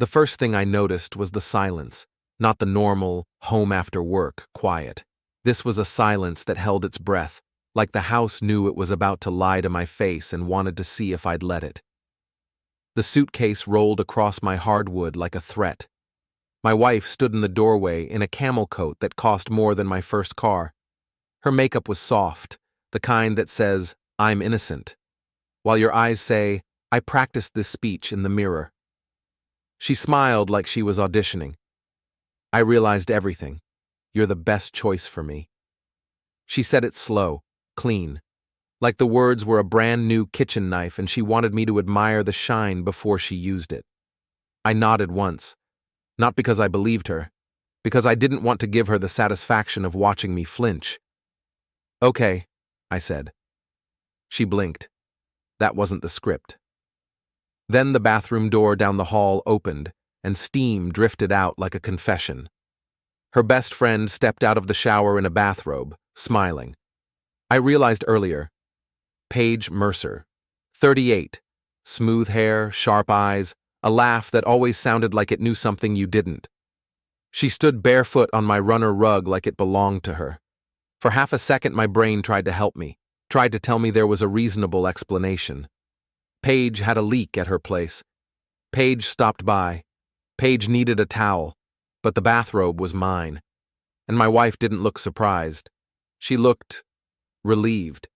The first thing I noticed was the silence, not the normal, home after work, quiet. This was a silence that held its breath, like the house knew it was about to lie to my face and wanted to see if I'd let it. The suitcase rolled across my hardwood like a threat. My wife stood in the doorway in a camel coat that cost more than my first car. Her makeup was soft, the kind that says, "I'm innocent," while your eyes say, "I practiced this speech in the mirror." She smiled like she was auditioning. "I realized everything. You're the best choice for me." She said it slow, clean, like the words were a brand new kitchen knife and she wanted me to admire the shine before she used it. I nodded once, not because I believed her, because I didn't want to give her the satisfaction of watching me flinch. "Okay," I said. She blinked. That wasn't the script. Then the bathroom door down the hall opened, and steam drifted out like a confession. Her best friend stepped out of the shower in a bathrobe, smiling. I realized earlier. Paige Mercer, 38, smooth hair, sharp eyes, a laugh that always sounded like it knew something you didn't. She stood barefoot on my runner rug like it belonged to her. For half a second my brain tried to help me, tried to tell me there was a reasonable explanation. Paige had a leak at her place. Paige stopped by. Paige needed a towel, but the bathrobe was mine. And my wife didn't look surprised. She looked relieved.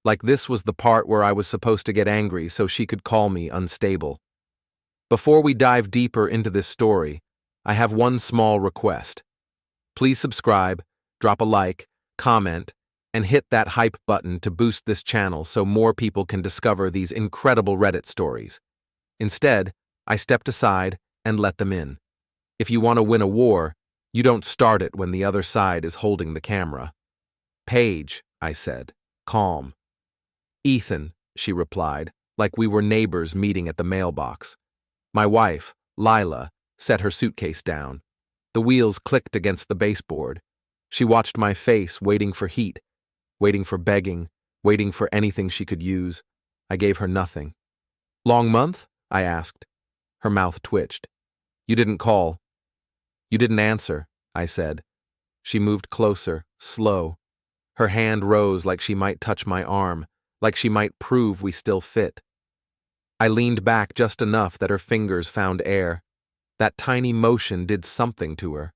Like this was the part where I was supposed to get angry so she could call me unstable. Before we dive deeper into this story, I have one small request. Please subscribe, drop a like, comment, and hit that hype button to boost this channel so more people can discover these incredible Reddit stories. Instead, I stepped aside and let them in. If you want to win a war, you don't start it when the other side is holding the camera. "Paige," I said, calm. "Ethan," she replied, like we were neighbors meeting at the mailbox. My wife, Lila, set her suitcase down. The wheels clicked against the baseboard. She watched my face, waiting for heat, waiting for begging, waiting for anything she could use. I gave her nothing. "Long month?" I asked. Her mouth twitched. "You didn't call." "You didn't answer," I said. She moved closer, slow. Her hand rose like she might touch my arm, like she might prove we still fit. I leaned back just enough that her fingers found air. That tiny motion did something to her.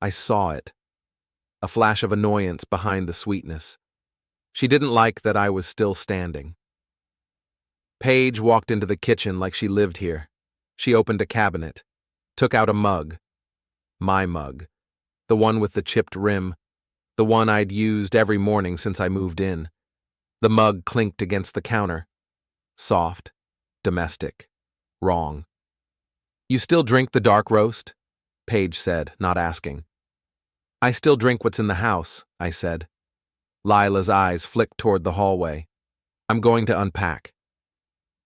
I saw it. A flash of annoyance behind the sweetness. She didn't like that I was still standing. Paige walked into the kitchen like she lived here. She opened a cabinet, took out a mug. My mug. The one with the chipped rim. The one I'd used every morning since I moved in. The mug clinked against the counter. Soft. Domestic. Wrong. "You still drink the dark roast?" Paige said, not asking. "I still drink what's in the house," I said. Lila's eyes flicked toward the hallway. "I'm going to unpack."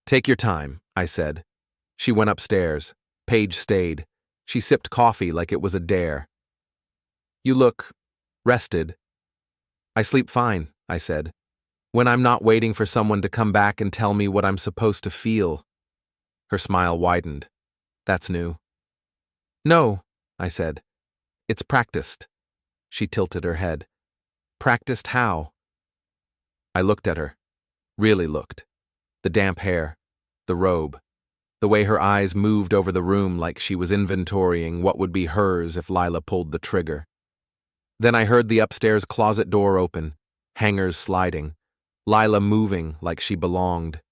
"Take your time," I said. She went upstairs. Paige stayed. She sipped coffee like it was a dare. "You look rested." "I sleep fine," I said. "When I'm not waiting for someone to come back and tell me what I'm supposed to feel." Her smile widened. "That's new." "No," I said. "It's practiced." She tilted her head. "Practiced how?" I looked at her. Really looked. The damp hair. The robe. The way her eyes moved over the room like she was inventorying what would be hers if Lila pulled the trigger. Then I heard the upstairs closet door open, hangers sliding, Lila moving like she belonged.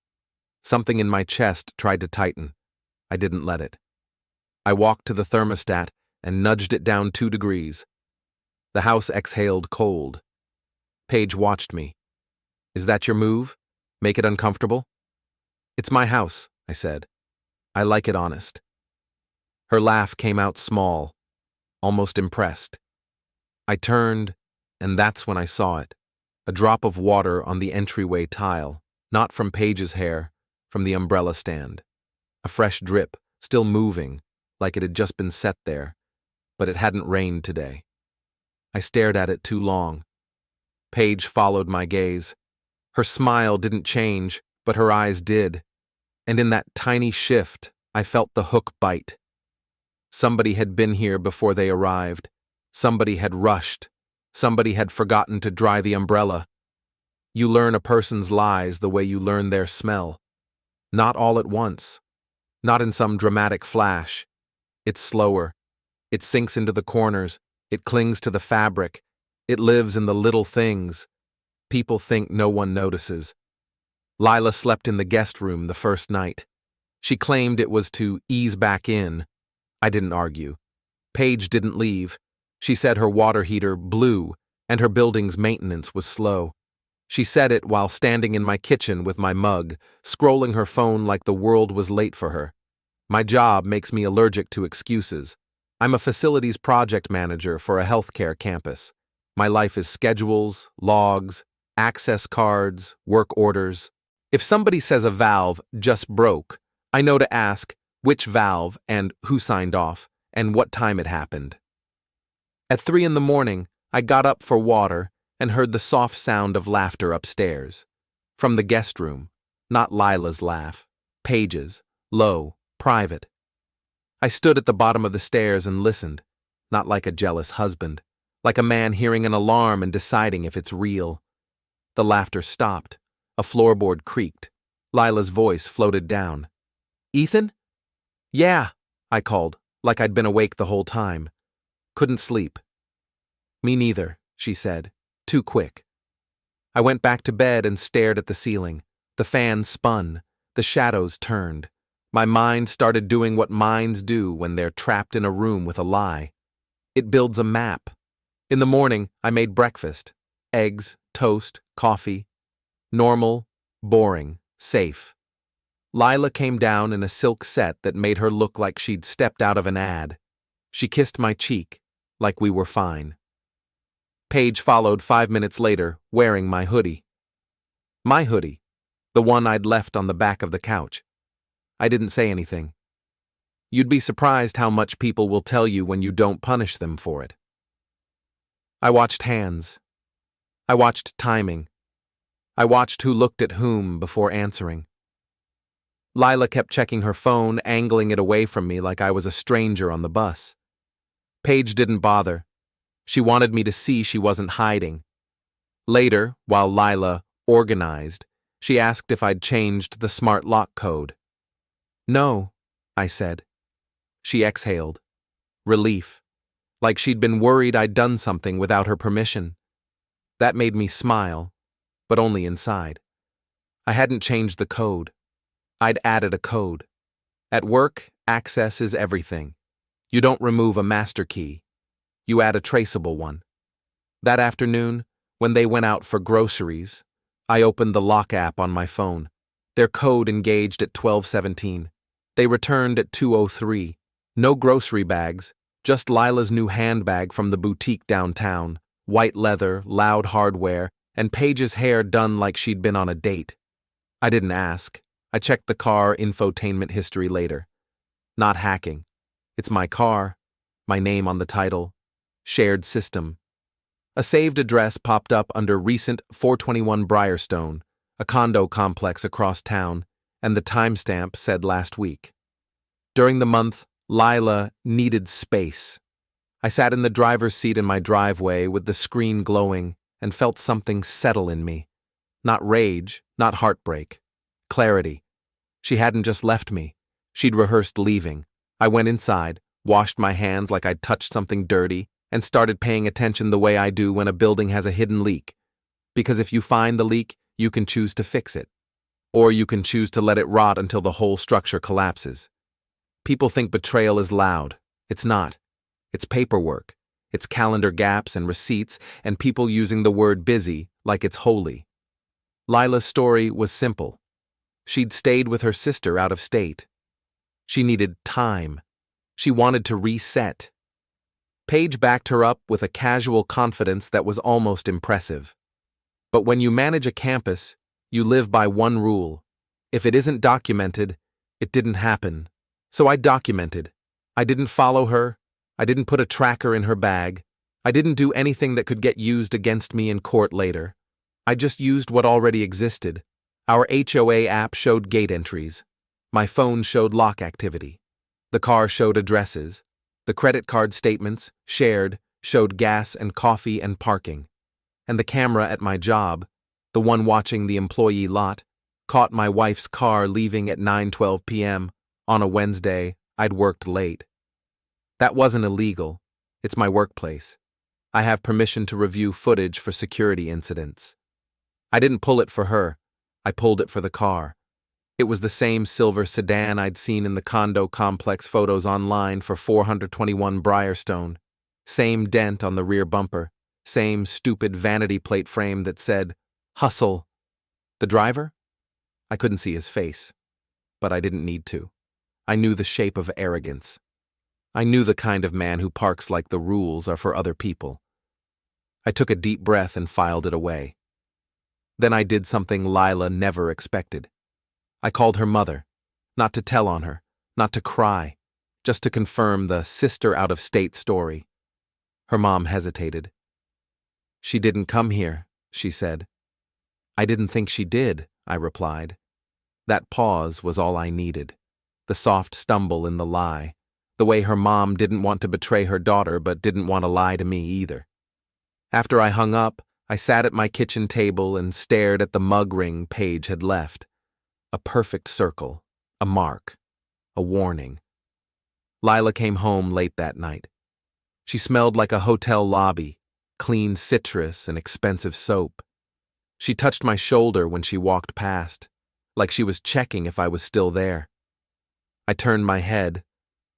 Something in my chest tried to tighten. I didn't let it. I walked to the thermostat and nudged it down 2 degrees. The house exhaled cold. Paige watched me. "Is that your move? Make it uncomfortable?" "It's my house," I said. "I like it honest." Her laugh came out small, almost impressed. I turned, and that's when I saw it. A drop of water on the entryway tile, not from Paige's hair, from the umbrella stand. A fresh drip, still moving, like it had just been set there, but it hadn't rained today. I stared at it too long. Paige followed my gaze. Her smile didn't change, but her eyes did. And in that tiny shift, I felt the hook bite. Somebody had been here before they arrived. Somebody had rushed. Somebody had forgotten to dry the umbrella. You learn a person's lies the way you learn their smell. Not all at once. Not in some dramatic flash. It's slower. It sinks into the corners. It clings to the fabric. It lives in the little things. People think no one notices. Lila slept in the guest room the first night. She claimed it was to ease back in. I didn't argue. Paige didn't leave. She said her water heater blew and her building's maintenance was slow. She said it while standing in my kitchen with my mug, scrolling her phone like the world was late for her. My job makes me allergic to excuses. I'm a facilities project manager for a healthcare campus. My life is schedules, logs, access cards, work orders. If somebody says a valve just broke, I know to ask which valve and who signed off and what time it happened. At 3 a.m, I got up for water and heard the soft sound of laughter upstairs. From the guest room, not Lila's laugh, Paige's, low, private. I stood at the bottom of the stairs and listened, not like a jealous husband, like a man hearing an alarm and deciding if it's real. The laughter stopped. A floorboard creaked. Lila's voice floated down. "Ethan?" "Yeah," I called, like I'd been awake the whole time. "Couldn't sleep." "Me neither," she said. "Too quick." I went back to bed and stared at the ceiling. The fan spun. The shadows turned. My mind started doing what minds do when they're trapped in a room with a lie. It builds a map. In the morning, I made breakfast. Eggs, toast, coffee. Normal, boring, safe. Lila came down in a silk set that made her look like she'd stepped out of an ad. She kissed my cheek, like we were fine. Paige followed 5 minutes later, wearing my hoodie. My hoodie, the one I'd left on the back of the couch. I didn't say anything. You'd be surprised how much people will tell you when you don't punish them for it. I watched hands. I watched timing. I watched who looked at whom before answering. Lila kept checking her phone, angling it away from me like I was a stranger on the bus. Paige didn't bother. She wanted me to see she wasn't hiding. Later, while Lila organized, she asked if I'd changed the smart lock code. "No," I said. She exhaled. Relief. Like she'd been worried I'd done something without her permission. That made me smile, but only inside. I hadn't changed the code. I'd added a code. At work, access is everything. You don't remove a master key. You add a traceable one. That afternoon, when they went out for groceries, I opened the lock app on my phone. Their code engaged at 12:17. They returned at 2:03. No grocery bags, just Lila's new handbag from the boutique downtown, white leather, loud hardware, and Paige's hair done like she'd been on a date. I didn't ask. I checked the car infotainment history later. Not hacking. It's my car, my name on the title, shared system. A saved address popped up under recent 421 Briarstone, a condo complex across town, and the timestamp said last week. During the month, Lila needed space. I sat in the driver's seat in my driveway with the screen glowing and felt something settle in me. Not rage, not heartbreak. Clarity. She hadn't just left me. She'd rehearsed leaving. I went inside, washed my hands like I'd touched something dirty, and started paying attention the way I do when a building has a hidden leak. Because if you find the leak, you can choose to fix it. Or you can choose to let it rot until the whole structure collapses. People think betrayal is loud. It's not. It's paperwork. It's calendar gaps and receipts and people using the word busy like it's holy. Lila's story was simple. She'd stayed with her sister out of state. She needed time. She wanted to reset. Paige backed her up with a casual confidence that was almost impressive. But when you manage a campus, you live by one rule. If it isn't documented, it didn't happen. So I documented. I didn't follow her. I didn't put a tracker in her bag. I didn't do anything that could get used against me in court later. I just used what already existed. Our HOA app showed gate entries. My phone showed lock activity. The car showed addresses. The credit card statements, shared, showed gas and coffee and parking. And the camera at my job, the one watching the employee lot, caught my wife's car leaving at 9:12 p.m. on a Wednesday. I'd worked late. That wasn't illegal. It's my workplace. I have permission to review footage for security incidents. I didn't pull it for her. I pulled it for the car. It was the same silver sedan I'd seen in the condo complex photos online for 421 Briarstone. Same dent on the rear bumper. Same stupid vanity plate frame that said, "Hustle." The driver? I couldn't see his face, but I didn't need to. I knew the shape of arrogance. I knew the kind of man who parks like the rules are for other people. I took a deep breath and filed it away. Then I did something Lila never expected. I called her mother, not to tell on her, not to cry, just to confirm the sister out-of-state story. Her mom hesitated. "She didn't come here," she said. "I didn't think she did," I replied. That pause was all I needed. The soft stumble in the lie. The way her mom didn't want to betray her daughter but didn't want to lie to me either. After I hung up, I sat at my kitchen table and stared at the mug ring Paige had left. A perfect circle, a mark, a warning. Lila came home late that night. She smelled like a hotel lobby, clean citrus and expensive soap. She touched my shoulder when she walked past, like she was checking if I was still there. I turned my head,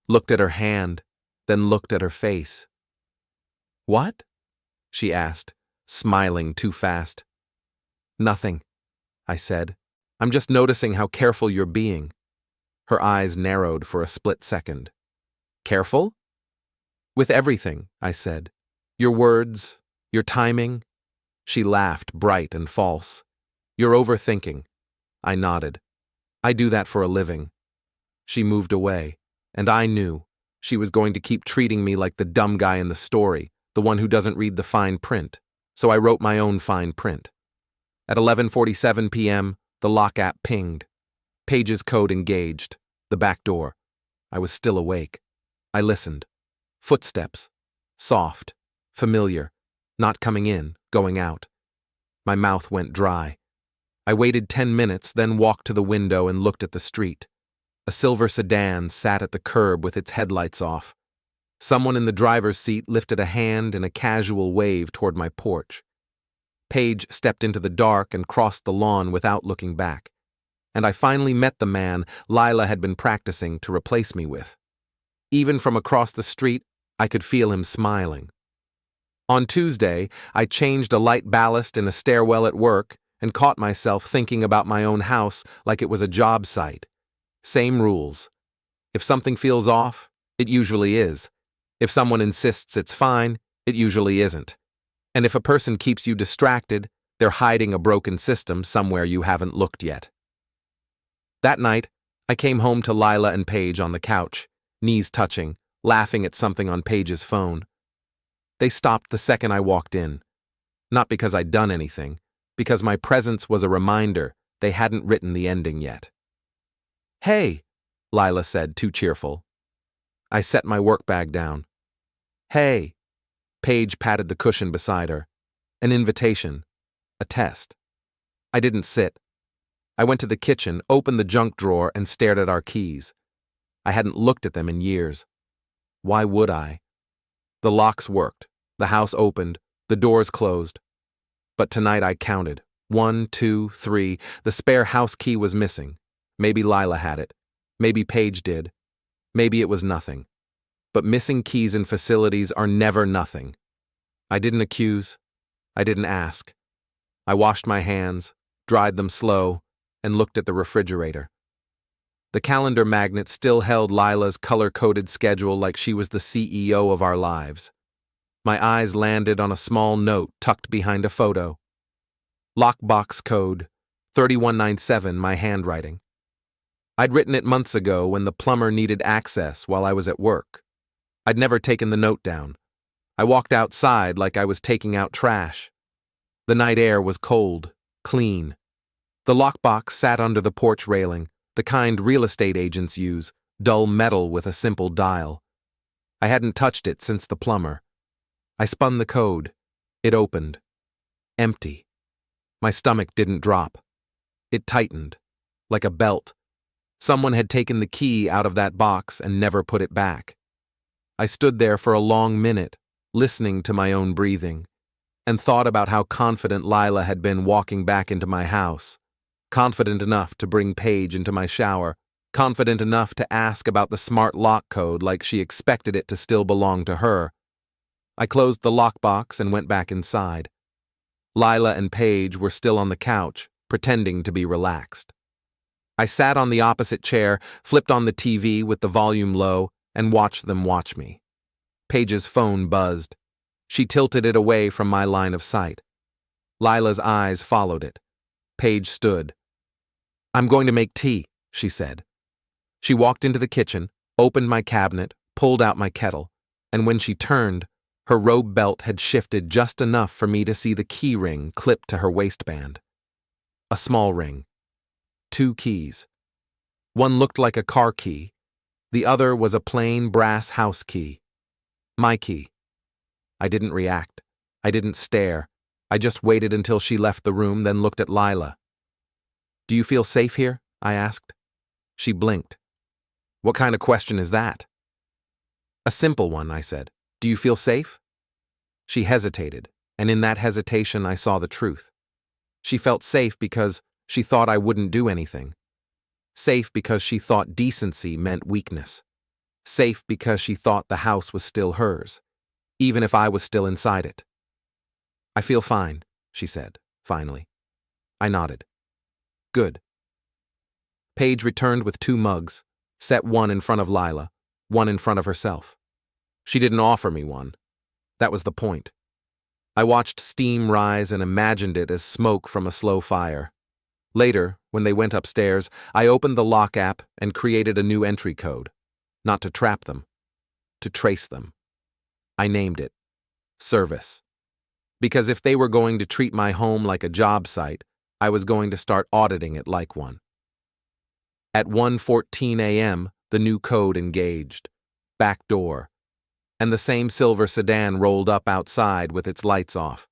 looked at her hand, then looked at her face. "What?" she asked, smiling too fast. "Nothing," I said. "I'm just noticing how careful you're being." Her eyes narrowed for a split second. "Careful?" "With everything," I said. "Your words, your timing." She laughed, bright and false. "You're overthinking." I nodded. "I do that for a living." She moved away, and I knew she was going to keep treating me like the dumb guy in the story, the one who doesn't read the fine print, so I wrote my own fine print. At 11:47 p.m., the lock app pinged. Paige's code engaged. The back door. I was still awake. I listened. Footsteps. Soft. Familiar. Not coming in, going out. My mouth went dry. I waited 10 minutes, then walked to the window and looked at the street. A silver sedan sat at the curb with its headlights off. Someone in the driver's seat lifted a hand in a casual wave toward my porch. Paige stepped into the dark and crossed the lawn without looking back. And I finally met the man Lila had been practicing to replace me with. Even from across the street, I could feel him smiling. On Tuesday, I changed a light ballast in a stairwell at work and caught myself thinking about my own house like it was a job site. Same rules. If something feels off, it usually is. If someone insists it's fine, it usually isn't. And if a person keeps you distracted, they're hiding a broken system somewhere you haven't looked yet. That night, I came home to Lila and Paige on the couch, knees touching, laughing at something on Paige's phone. They stopped the second I walked in. Not because I'd done anything, because my presence was a reminder they hadn't written the ending yet. "Hey," Lila said, too cheerful. I set my work bag down. "Hey." Paige patted the cushion beside her. An invitation. A test. I didn't sit. I went to the kitchen, opened the junk drawer, and stared at our keys. I hadn't looked at them in years. Why would I? The locks worked. The house opened. The doors closed. But tonight I counted. 1, 2, 3. The spare house key was missing. Maybe Lila had it. Maybe Paige did. Maybe it was nothing. But missing keys in facilities are never nothing. I didn't accuse. I didn't ask. I washed my hands, dried them slow, and looked at the refrigerator. The calendar magnet still held Lila's color-coded schedule like she was the CEO of our lives. My eyes landed on a small note tucked behind a photo. Lockbox code, 3197, my handwriting. I'd written it months ago when the plumber needed access while I was at work. I'd never taken the note down. I walked outside like I was taking out trash. The night air was cold, clean. The lockbox sat under the porch railing, the kind real estate agents use, dull metal with a simple dial. I hadn't touched it since the plumber. I spun the code. It opened. Empty. My stomach didn't drop. It tightened, like a belt. Someone had taken the key out of that box and never put it back. I stood there for a long minute, listening to my own breathing, and thought about how confident Lila had been walking back into my house. Confident enough to bring Paige into my shower, confident enough to ask about the smart lock code like she expected it to still belong to her. I closed the lockbox and went back inside. Lila and Paige were still on the couch, pretending to be relaxed. I sat on the opposite chair, flipped on the TV with the volume low, and watched them watch me. Paige's phone buzzed. She tilted it away from my line of sight. Lila's eyes followed it. Paige stood. "I'm going to make tea," she said. She walked into the kitchen, opened my cabinet, pulled out my kettle, and when she turned, her robe belt had shifted just enough for me to see the key ring clipped to her waistband. A small ring. 2 keys. One looked like a car key. The other was a plain brass house key. My key. I didn't react. I didn't stare. I just waited until she left the room, then looked at Lila. "Do you feel safe here?" I asked. She blinked. "What kind of question is that?" "A simple one," I said. "Do you feel safe?" She hesitated, and in that hesitation I saw the truth. She felt safe because she thought I wouldn't do anything. Safe because she thought decency meant weakness. Safe because she thought the house was still hers, even if I was still inside it. "I feel fine," she said, finally. I nodded. "Good." Paige returned with 2 mugs, set one in front of Lila, one in front of herself. She didn't offer me one. That was the point. I watched steam rise and imagined it as smoke from a slow fire. Later, when they went upstairs, I opened the lock app and created a new entry code. Not to trap them, to trace them. I named it Service. Because if they were going to treat my home like a job site, I was going to start auditing it like one. At 1:14 a.m., the new code engaged. Back door. And the same silver sedan rolled up outside with its lights off.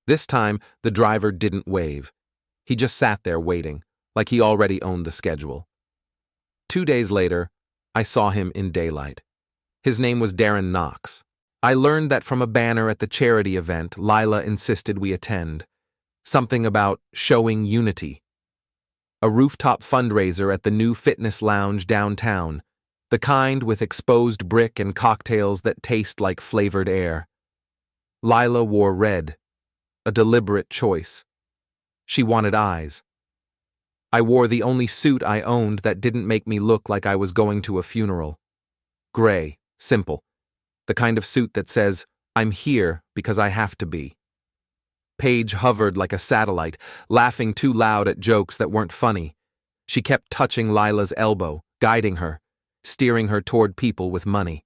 This time, the driver didn't wave. He just sat there waiting, like he already owned the schedule. 2 days later, I saw him in daylight. His name was Darren Knox. I learned that from a banner at the charity event Lila insisted we attend. Something about showing unity. A rooftop fundraiser at the new fitness lounge downtown, the kind with exposed brick and cocktails that taste like flavored air. Lila wore red, a deliberate choice. She wanted eyes. I wore the only suit I owned that didn't make me look like I was going to a funeral. Gray, simple. The kind of suit that says, "I'm here because I have to be." Paige hovered like a satellite, laughing too loud at jokes that weren't funny. She kept touching Lila's elbow, guiding her, steering her toward people with money.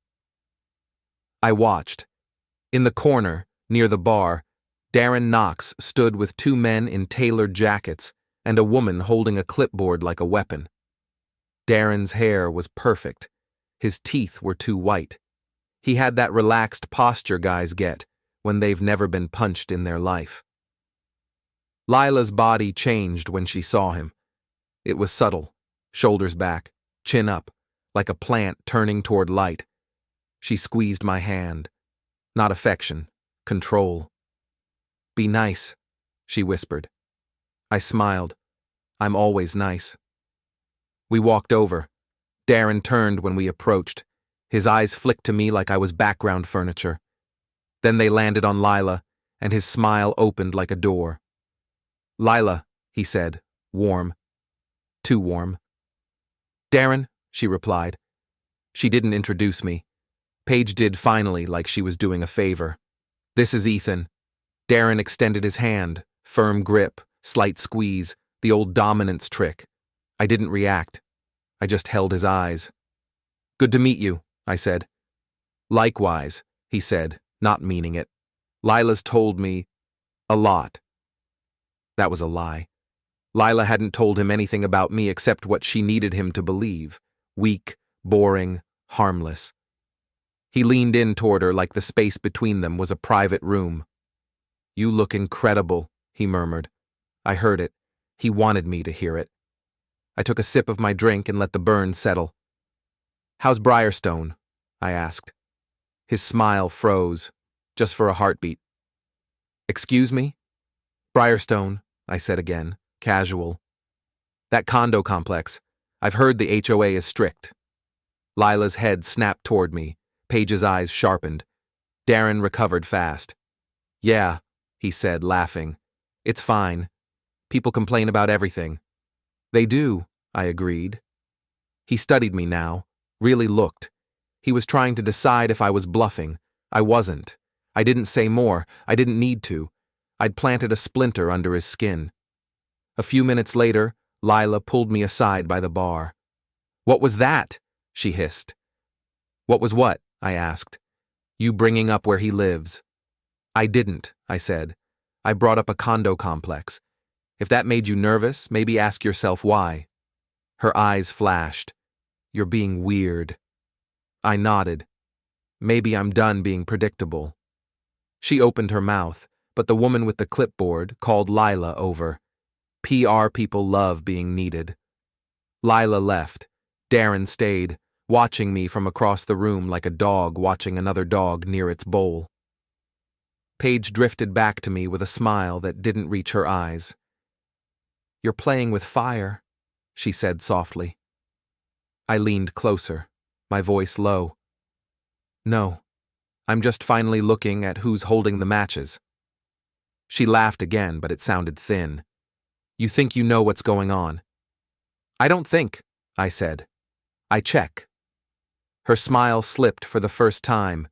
I watched. In the corner, near the bar, Darren Knox stood with 2 men in tailored jackets and a woman holding a clipboard like a weapon. Darren's hair was perfect. His teeth were too white. He had that relaxed posture guys get when they've never been punched in their life. Lila's body changed when she saw him. It was subtle, shoulders back, chin up, like a plant turning toward light. She squeezed my hand. Not affection, control. "Be nice," she whispered. I smiled. I'm always nice. We walked over. Darren turned when we approached. His eyes flicked to me like I was background furniture. Then they landed on Lila, and his smile opened like a door. "Lila," he said, warm. Too warm. "Darren," she replied. She didn't introduce me. Paige did finally, like she was doing a favor. "This is Ethan." Darren extended his hand, firm grip, slight squeeze, the old dominance trick. I didn't react. I just held his eyes. "Good to meet you," I said. "Likewise," he said, not meaning it. "Lila's told me a lot." That was a lie. Lila hadn't told him anything about me except what she needed him to believe. Weak, boring, harmless. He leaned in toward her like the space between them was a private room. "You look incredible," he murmured. I heard it. He wanted me to hear it. I took a sip of my drink and let the burn settle. "How's Briarstone?" I asked. His smile froze, just for a heartbeat. "Excuse me?" "Briarstone," I said again, casual. "That condo complex. I've heard the HOA is strict." Lila's head snapped toward me. Paige's eyes sharpened. Darren recovered fast. "Yeah," he said, laughing. "It's fine. People complain about everything." "They do," I agreed. He studied me now, really looked. He was trying to decide if I was bluffing. I wasn't. I didn't say more. I didn't need to. I'd planted a splinter under his skin. A few minutes later, Lila pulled me aside by the bar. "What was that?" she hissed. "What was what?" I asked. "You bringing up where he lives." "I didn't," I said. "I brought up a condo complex. If that made you nervous, maybe ask yourself why." Her eyes flashed. "You're being weird." I nodded. "Maybe I'm done being predictable." She opened her mouth, but the woman with the clipboard called Lila over. PR people love being needed. Lila left. Darren stayed, watching me from across the room like a dog watching another dog near its bowl. Paige drifted back to me with a smile that didn't reach her eyes. "You're playing with fire," she said softly. I leaned closer, my voice low. "No, I'm just finally looking at who's holding the matches." She laughed again, but it sounded thin. "You think you know what's going on?" "I don't think," I said. "I check." Her smile slipped for the first time,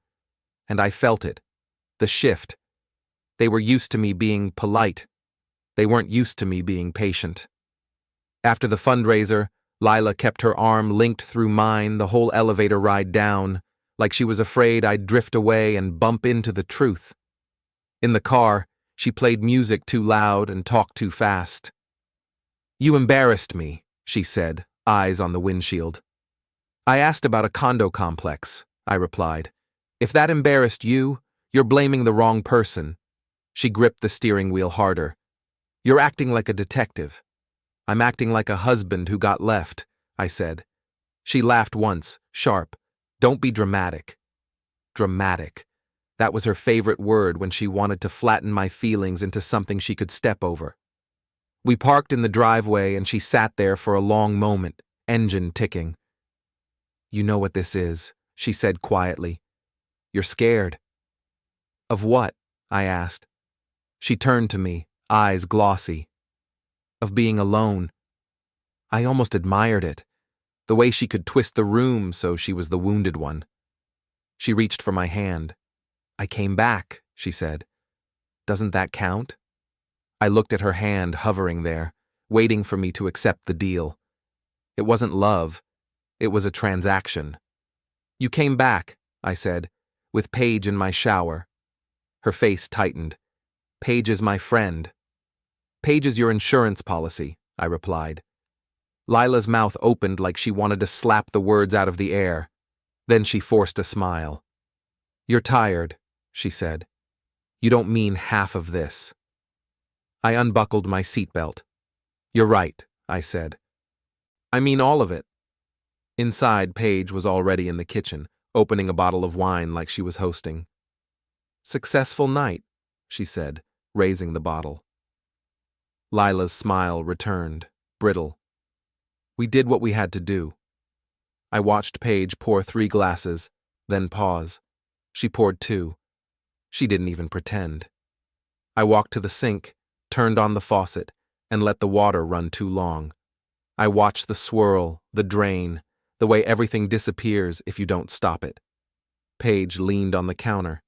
and I felt it. The shift. They were used to me being polite. They weren't used to me being patient. After the fundraiser, Lila kept her arm linked through mine the whole elevator ride down, like she was afraid I'd drift away and bump into the truth. In the car, she played music too loud and talked too fast. "You embarrassed me," she said, eyes on the windshield. "I asked about a condo complex," I replied. "If that embarrassed you, you're blaming the wrong person." She gripped the steering wheel harder. "You're acting like a detective." "I'm acting like a husband who got left," I said. She laughed once, sharp. "Don't be dramatic." Dramatic. That was her favorite word when she wanted to flatten my feelings into something she could step over. We parked in the driveway and she sat there for a long moment, engine ticking. "You know what this is," she said quietly. "You're scared." "Of what?" I asked. She turned to me, eyes glossy. "Of being alone." I almost admired it, the way she could twist the room so she was the wounded one. She reached for my hand. "I came back," she said. "Doesn't that count?" I looked at her hand hovering there, waiting for me to accept the deal. It wasn't love. It was a transaction. "You came back," I said, "with Paige in my shower." Her face tightened. "Paige is my friend." "Paige is your insurance policy," I replied. Lila's mouth opened like she wanted to slap the words out of the air. Then she forced a smile. "You're tired," she said. "You don't mean half of this." I unbuckled my seatbelt. "You're right," I said. "I mean all of it." Inside, Paige was already in the kitchen, opening a bottle of wine like she was hosting. "Successful night," she said, raising the bottle. Lila's smile returned, brittle. "We did what we had to do." I watched Paige pour 3 glasses, then pause. She poured 2. She didn't even pretend. I walked to the sink, turned on the faucet, and let the water run too long. I watched the swirl, the drain, the way everything disappears if you don't stop it. Paige leaned on the counter.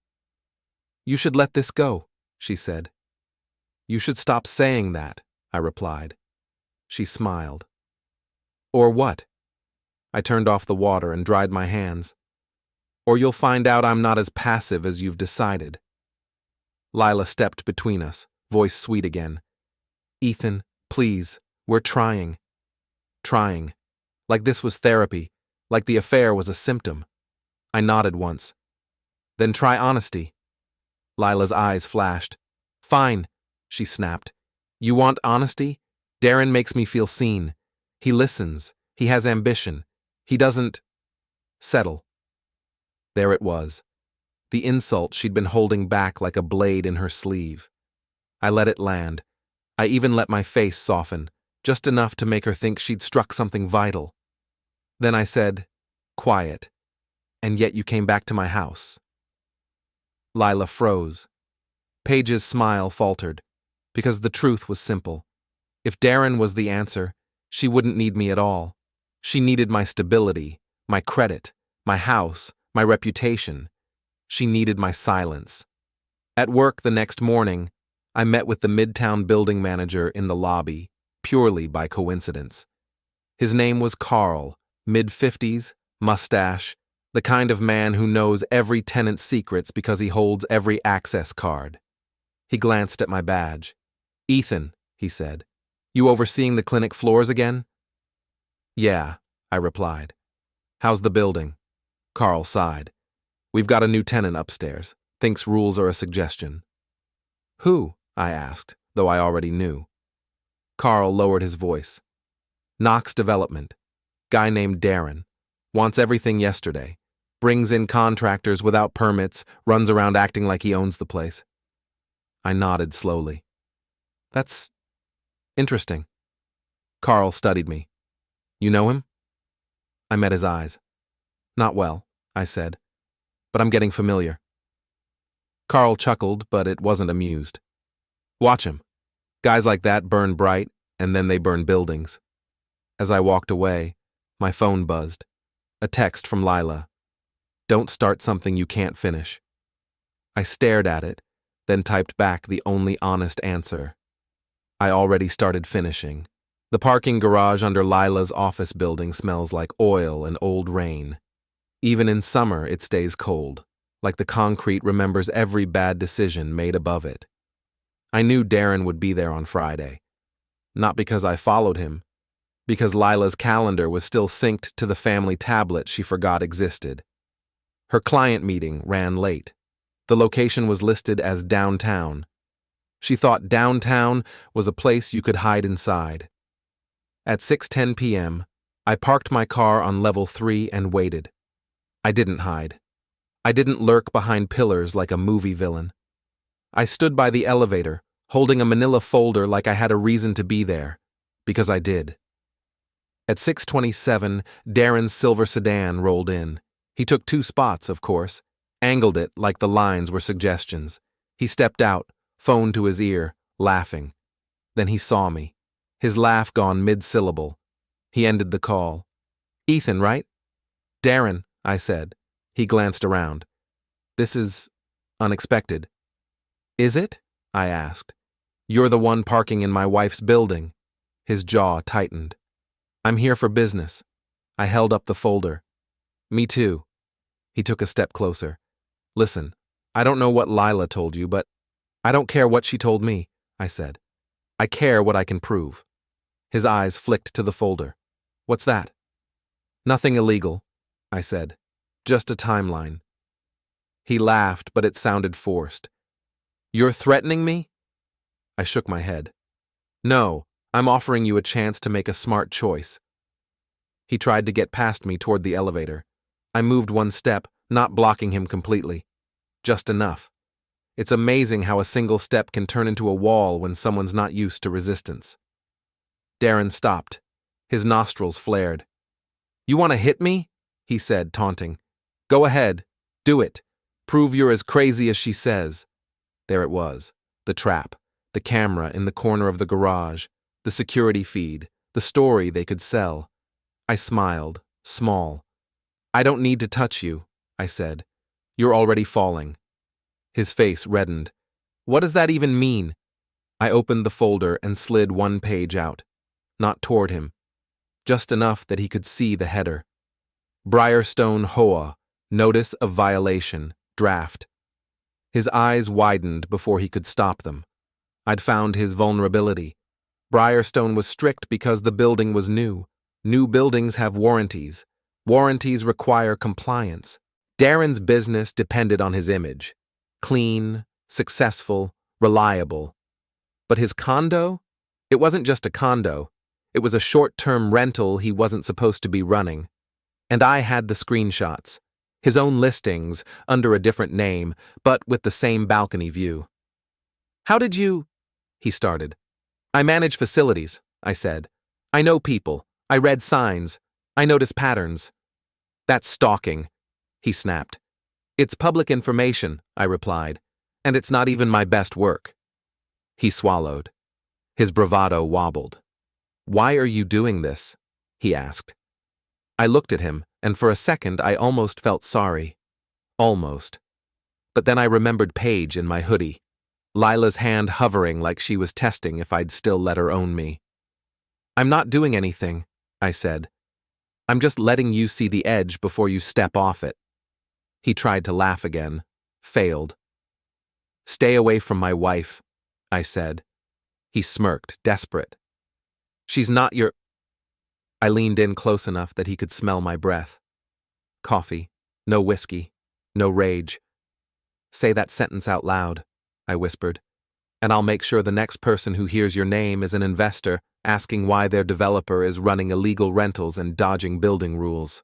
"You should let this go," she said. "You should stop saying that," I replied. She smiled. "Or what?" I turned off the water and dried my hands. "Or you'll find out I'm not as passive as you've decided." Lila stepped between us, voice sweet again. "Ethan, Please, we're trying. Trying. Like this was therapy, like the affair was a symptom. I nodded once. Then try honesty. Lila's eyes flashed. Fine, she snapped. You want honesty? Darren makes me feel seen. He listens. He has ambition. He doesn't settle. There it was. The insult she'd been holding back like a blade in her sleeve. I let it land. I even let my face soften, just enough to make her think she'd struck something vital. Then I said, quiet. And yet you came back to my house. Lila froze. Paige's smile faltered, because the truth was simple. If Darren was the answer, she wouldn't need me at all. She needed my stability, my credit, my house, my reputation. She needed my silence. At work the next morning, I met with the Midtown building manager in the lobby, purely by coincidence. His name was Carl, mid-50s, mustache, the kind of man who knows every tenant's secrets because he holds every access card. He glanced at my badge. Ethan, he said, you overseeing the clinic floors again? Yeah, I replied. How's the building? Carl sighed. We've got a new tenant upstairs. Thinks rules are a suggestion. Who? I asked, though I already knew. Carl lowered his voice. Knox Development. Guy named Darren. Wants everything yesterday. Brings in contractors without permits, runs around acting like he owns the place. I nodded slowly. That's interesting. Carl studied me. You know him? I met his eyes. Not well, I said, but I'm getting familiar. Carl chuckled, but it wasn't amused. Watch him. Guys like that burn bright, and then they burn buildings. As I walked away, my phone buzzed. A text from Lila. Don't start something you can't finish. I stared at it, then typed back the only honest answer. I already started finishing. The parking garage under Lila's office building smells like oil and old rain. Even in summer, it stays cold, like the concrete remembers every bad decision made above it. I knew Darren would be there on Friday. Not because I followed him, because Lila's calendar was still synced to the family tablet she forgot existed. Her client meeting ran late. The location was listed as downtown. She thought downtown was a place you could hide inside. At 6:10 p.m., I parked my car on level 3 and waited. I didn't hide. I didn't lurk behind pillars like a movie villain. I stood by the elevator, holding a manila folder like I had a reason to be there, because I did. At 6:27, Darren's silver sedan rolled in. He took 2 spots, of course, angled it like the lines were suggestions. He stepped out, phone to his ear, laughing. Then he saw me, his laugh gone mid-syllable. He ended the call. Ethan, right? Darren, I said. He glanced around. This is unexpected. Is it? I asked. You're the one parking in my wife's building. His jaw tightened. I'm here for business. I held up the folder. Me too. He took a step closer. Listen, I don't know what Lila told you, but I don't care what she told me, I said. I care what I can prove. His eyes flicked to the folder. What's that? Nothing illegal, I said. Just a timeline. He laughed, but it sounded forced. You're threatening me? I shook my head. No, I'm offering you a chance to make a smart choice. He tried to get past me toward the elevator. I moved 1 step, not blocking him completely. Just enough. It's amazing how a single step can turn into a wall when someone's not used to resistance. Darren stopped. His nostrils flared. You want to hit me? He said, taunting. Go ahead. Do it. Prove you're as crazy as she says. There it was. The trap. The camera in the corner of the garage. The security feed. The story they could sell. I smiled, small. I don't need to touch you, I said. You're already falling. His face reddened. What does that even mean? I opened the folder and slid 1 page out. Not toward him. Just enough that he could see the header. Briarstone Hoa, Notice of Violation, Draft. His eyes widened before he could stop them. I'd found his vulnerability. Briarstone was strict because the building was new. New buildings have warranties. Warranties require compliance. Darren's business depended on his image. Clean, successful, reliable. But his condo? It wasn't just a condo. It was a short-term rental he wasn't supposed to be running. And I had the screenshots. His own listings, under a different name, but with the same balcony view. "How did you—" he started. "I manage facilities," I said. "I know people. I read signs. I notice patterns." "That's stalking," he snapped. "It's public information," I replied, "and it's not even my best work." He swallowed. His bravado wobbled. "Why are you doing this?" he asked. I looked at him, and for a second I almost felt sorry. Almost. But then I remembered Paige in my hoodie, Lila's hand hovering like she was testing if I'd still let her own me. "I'm not doing anything," I said. "I'm just letting you see the edge before you step off it." He tried to laugh again, failed. "Stay away from my wife," I said. He smirked, desperate. "She's not your—" I leaned in close enough that he could smell my breath. Coffee, no whiskey, no rage. "Say that sentence out loud," I whispered, "and I'll make sure the next person who hears your name is an investor asking why their developer is running illegal rentals and dodging building rules."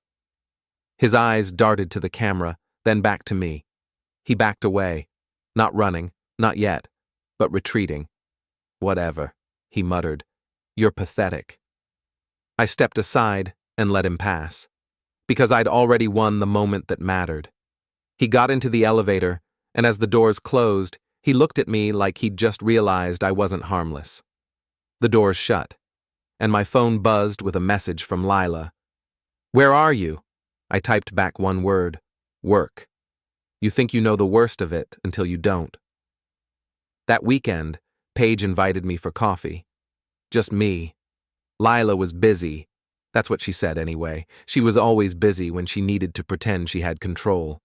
His eyes darted to the camera, then back to me. He backed away, not running, not yet, but retreating. "Whatever," he muttered. "You're pathetic." I stepped aside and let him pass, because I'd already won the moment that mattered. He got into the elevator, and as the doors closed, he looked at me like he'd just realized I wasn't harmless. The doors shut, and my phone buzzed with a message from Lila. "Where are you?" I typed back one word: work. You think you know the worst of it until you don't. That weekend, Paige invited me for coffee. Just me. Lila was busy. That's what she said anyway. She was always busy when she needed to pretend she had control.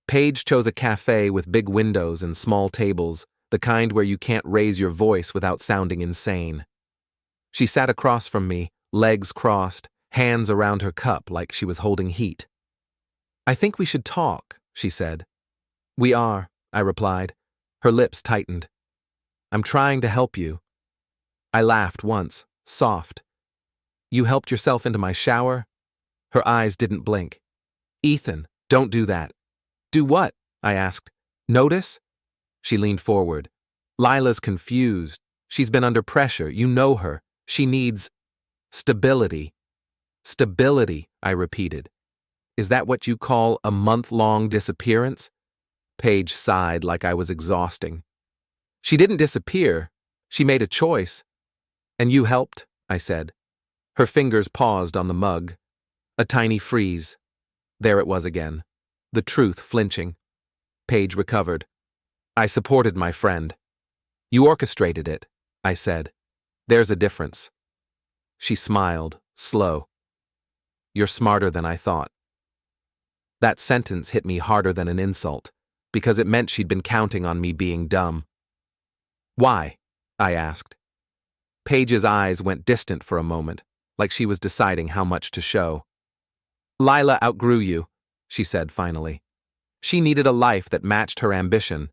Paige chose a cafe with big windows and small tables, the kind where you can't raise your voice without sounding insane. She sat across from me, legs crossed, hands around her cup like she was holding heat. "I think we should talk," she said. "We are," I replied. Her lips tightened. "I'm trying to help you." I laughed once, soft. "You helped yourself into my shower?" Her eyes didn't blink. "Ethan, don't do that." "Do what?" I asked. "Notice?" She leaned forward. "Lila's confused. She's been under pressure. You know her. She needs stability." "Stability," I repeated. "Is that what you call a month-long disappearance?" Paige sighed like I was exhausting. "She didn't disappear. She made a choice." "And you helped," I said. Her fingers paused on the mug. A tiny freeze. There it was again. The truth flinching. Paige recovered. "I supported my friend." "You orchestrated it," I said. "There's a difference." She smiled, slow. "You're smarter than I thought." That sentence hit me harder than an insult, because it meant she'd been counting on me being dumb. "Why?" I asked. Paige's eyes went distant for a moment, like she was deciding how much to show. "Lila outgrew you," she said finally. "She needed a life that matched her ambition."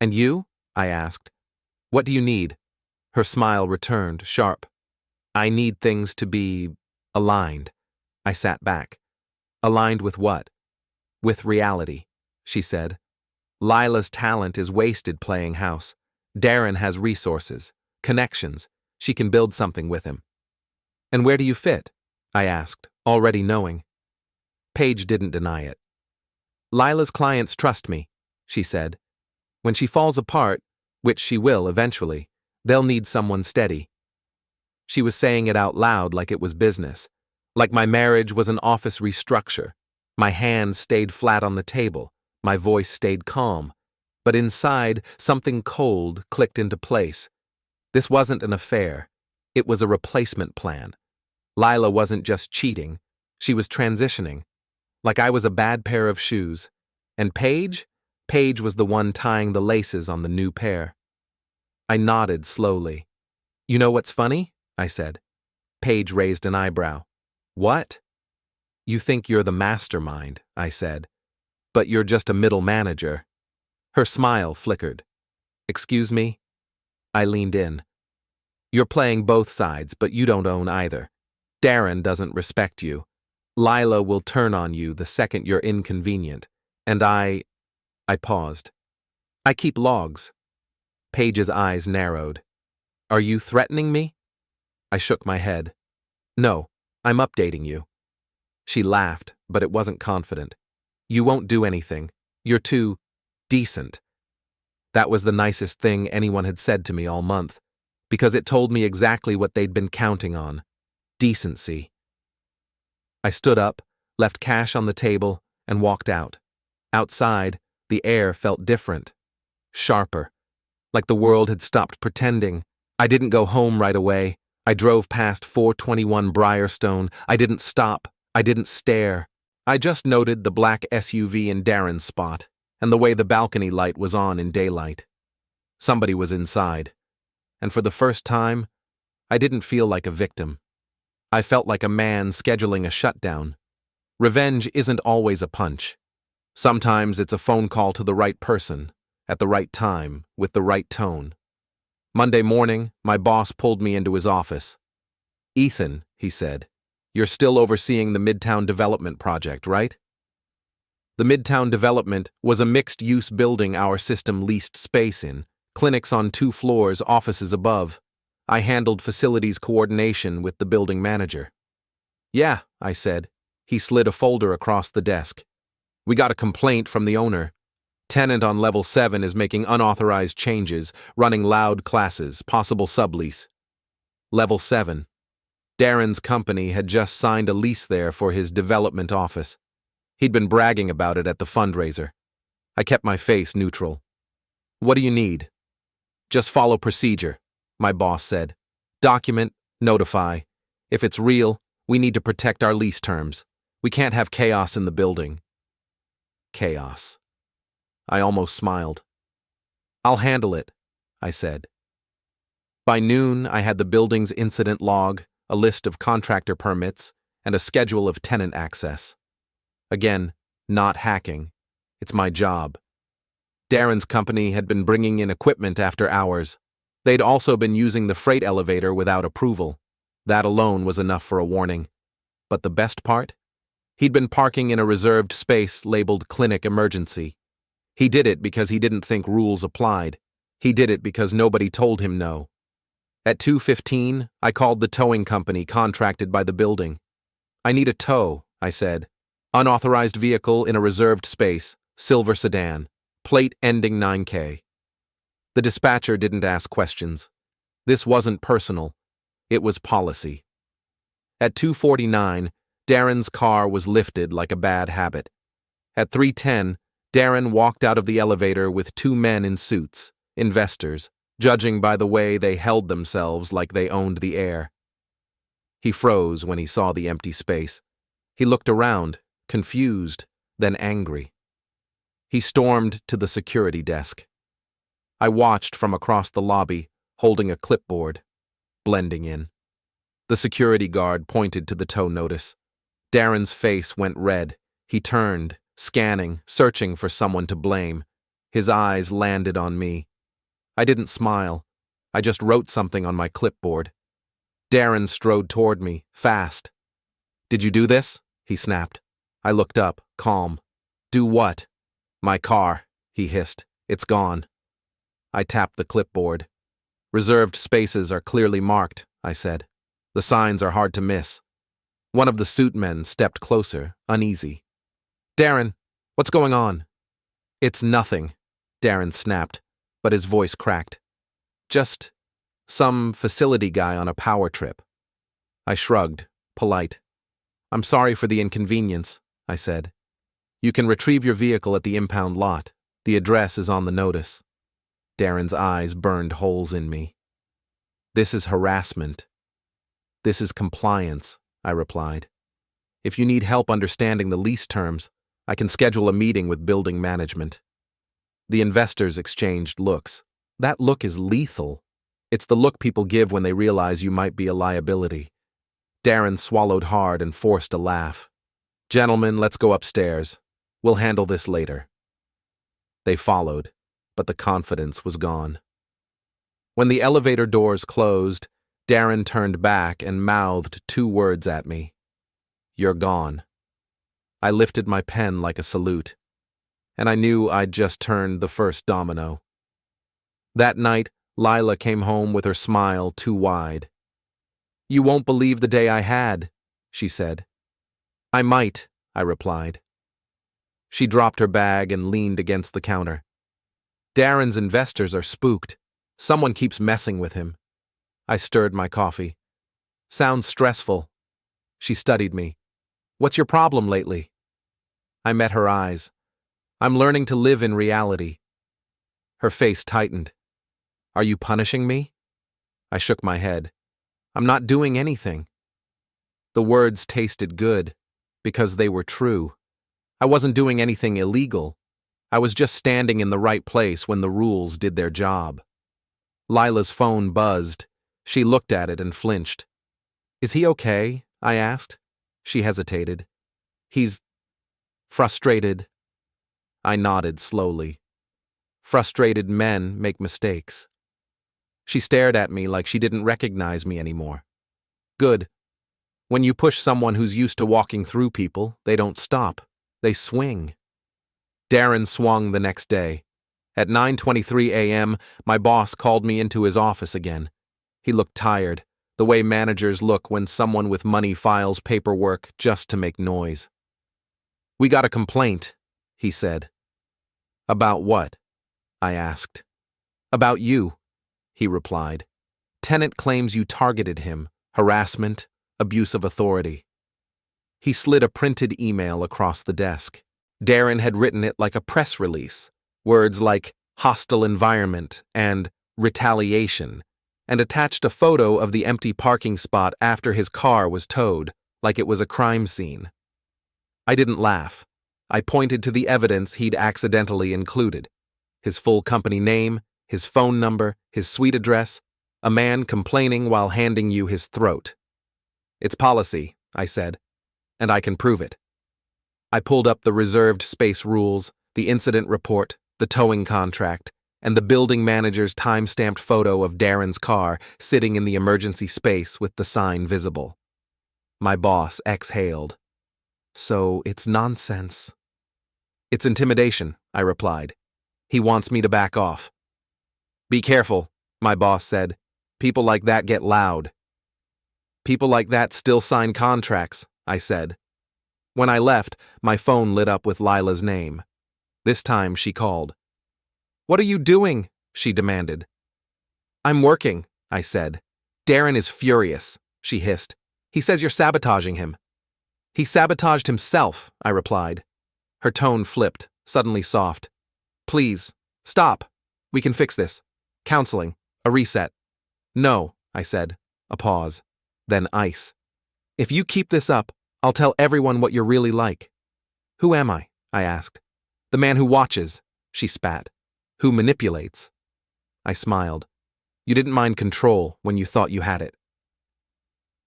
"And you?" I asked. "What do you need?" Her smile returned, sharp. "I need things to be aligned." I sat back. "Aligned with what?" "With reality," she said. "Lila's talent is wasted playing house. Darren has resources, connections. She can build something with him." "And where do you fit?" I asked, already knowing. Paige didn't deny it. "Lila's clients trust me," she said. "When she falls apart, which she will eventually, they'll need someone steady." She was saying it out loud like it was business, like my marriage was an office restructure. My hands stayed flat on the table, my voice stayed calm, but inside, something cold clicked into place. This wasn't an affair. It was a replacement plan. Lila wasn't just cheating. She was transitioning. Like I was a bad pair of shoes. And Paige? Paige was the one tying the laces on the new pair. I nodded slowly. You know what's funny? I said. Paige raised an eyebrow. What? You think you're the mastermind, I said. But you're just a middle manager. Her smile flickered. Excuse me? I leaned in. You're playing both sides, but you don't own either. Darren doesn't respect you. Lila will turn on you the second you're inconvenient. And I paused. I keep logs. Paige's eyes narrowed. Are you threatening me? I shook my head. No, I'm updating you. She laughed, but it wasn't confident. You won't do anything. You're too decent. That was the nicest thing anyone had said to me all month, because it told me exactly what they'd been counting on. Decency. I stood up, left cash on the table, and walked out. Outside, the air felt different. Sharper. Like the world had stopped pretending. I didn't go home right away. I drove past 421 Briarstone. I didn't stop. I didn't stare. I just noted the black SUV in Darren's spot, and the way the balcony light was on in daylight. Somebody was inside. And for the first time, I didn't feel like a victim. I felt like a man scheduling a shutdown. Revenge isn't always a punch. Sometimes it's a phone call to the right person, at the right time, with the right tone. Monday morning, my boss pulled me into his office. Ethan, he said, you're still overseeing the Midtown Development project, right? The Midtown Development was a mixed-use building our system leased space in, clinics on 2 floors, offices above. I handled facilities coordination with the building manager. Yeah, I said. He slid a folder across the desk. We got a complaint from the owner. Tenant on level 7 is making unauthorized changes, running loud classes, possible sublease. Level 7. Darren's company had just signed a lease there for his development office. He'd been bragging about it at the fundraiser. I kept my face neutral. What do you need? Just follow procedure, my boss said. Document, notify. If it's real, we need to protect our lease terms. We can't have chaos in the building. Chaos. I almost smiled. I'll handle it, I said. By noon, I had the building's incident log, a list of contractor permits, and a schedule of tenant access. Again, not hacking. It's my job. Darren's company had been bringing in equipment after hours. They'd also been using the freight elevator without approval. That alone was enough for a warning. But the best part? He'd been parking in a reserved space labeled Clinic Emergency. He did it because he didn't think rules applied. He did it because nobody told him no. At 2:15, I called the towing company contracted by the building. I need a tow, I said. Unauthorized vehicle in a reserved space, silver sedan, plate ending 9K. The dispatcher didn't ask questions. This wasn't personal. It was policy. At 2:49, Darren's car was lifted like a bad habit. At 3:10, Darren walked out of the elevator with 2 men in suits, investors, judging by the way they held themselves like they owned the air. He froze when he saw the empty space. He looked around, confused, then angry. He stormed to the security desk. I watched from across the lobby, holding a clipboard, blending in. The security guard pointed to the tow notice. Darren's face went red. He turned, scanning, searching for someone to blame. His eyes landed on me. I didn't smile. I just wrote something on my clipboard. Darren strode toward me, fast. Did you do this? He snapped. I looked up, calm. Do what? My car, he hissed. It's gone. I tapped the clipboard. Reserved spaces are clearly marked, I said. The signs are hard to miss. One of the suit men stepped closer, uneasy. Darren, what's going on? It's nothing, Darren snapped, but his voice cracked. Just some facility guy on a power trip. I shrugged, polite. I'm sorry for the inconvenience, I said. You can retrieve your vehicle at the impound lot. The address is on the notice. Darren's eyes burned holes in me. This is harassment. This is compliance, I replied. If you need help understanding the lease terms, I can schedule a meeting with building management. The investors exchanged looks. That look is lethal. It's the look people give when they realize you might be a liability. Darren swallowed hard and forced a laugh. Gentlemen, let's go upstairs. We'll handle this later. They followed, but the confidence was gone. When the elevator doors closed, Darren turned back and mouthed 2 words at me. You're gone. I lifted my pen like a salute, and I knew I'd just turned the first domino. That night, Lila came home with her smile too wide. You won't believe the day I had, she said. I might, I replied. She dropped her bag and leaned against the counter. Darren's investors are spooked. Someone keeps messing with him. I stirred my coffee. Sounds stressful. She studied me. What's your problem lately? I met her eyes. I'm learning to live in reality. Her face tightened. Are you punishing me? I shook my head. I'm not doing anything. The words tasted good, because they were true. I wasn't doing anything illegal. I was just standing in the right place when the rules did their job. Lila's phone buzzed. She looked at it and flinched. Is he okay? I asked. She hesitated. He's frustrated. I nodded slowly. Frustrated men make mistakes. She stared at me like she didn't recognize me anymore. Good. When you push someone who's used to walking through people, they don't stop. They swing. Darren swung the next day. At 9:23 a.m., my boss called me into his office again. He looked tired, the way managers look when someone with money files paperwork just to make noise. We got a complaint, he said. About what? I asked. About you, he replied. Tenant claims you targeted him, harassment, abuse of authority. He slid a printed email across the desk. Darren had written it like a press release, words like hostile environment and retaliation, and attached a photo of the empty parking spot after his car was towed, like it was a crime scene. I didn't laugh. I pointed to the evidence he'd accidentally included. His full company name, his phone number, his suite address, a man complaining while handing you his throat. It's policy, I said, and I can prove it. I pulled up the reserved space rules, the incident report, the towing contract, and the building manager's time-stamped photo of Darren's car sitting in the emergency space with the sign visible. My boss exhaled. So it's nonsense. It's intimidation, I replied. He wants me to back off. Be careful, my boss said. People like that get loud. People like that still sign contracts, I said. When I left, my phone lit up with Lila's name. This time she called. What are you doing? She demanded. I'm working, I said. Darren is furious, she hissed. He says you're sabotaging him. He sabotaged himself, I replied. Her tone flipped, suddenly soft. Please, stop. We can fix this. Counseling, a reset. No, I said. A pause. Then ice. If you keep this up, I'll tell everyone what you're really like. Who am I? I asked. The man who watches, she spat. Who manipulates. I smiled. You didn't mind control when you thought you had it.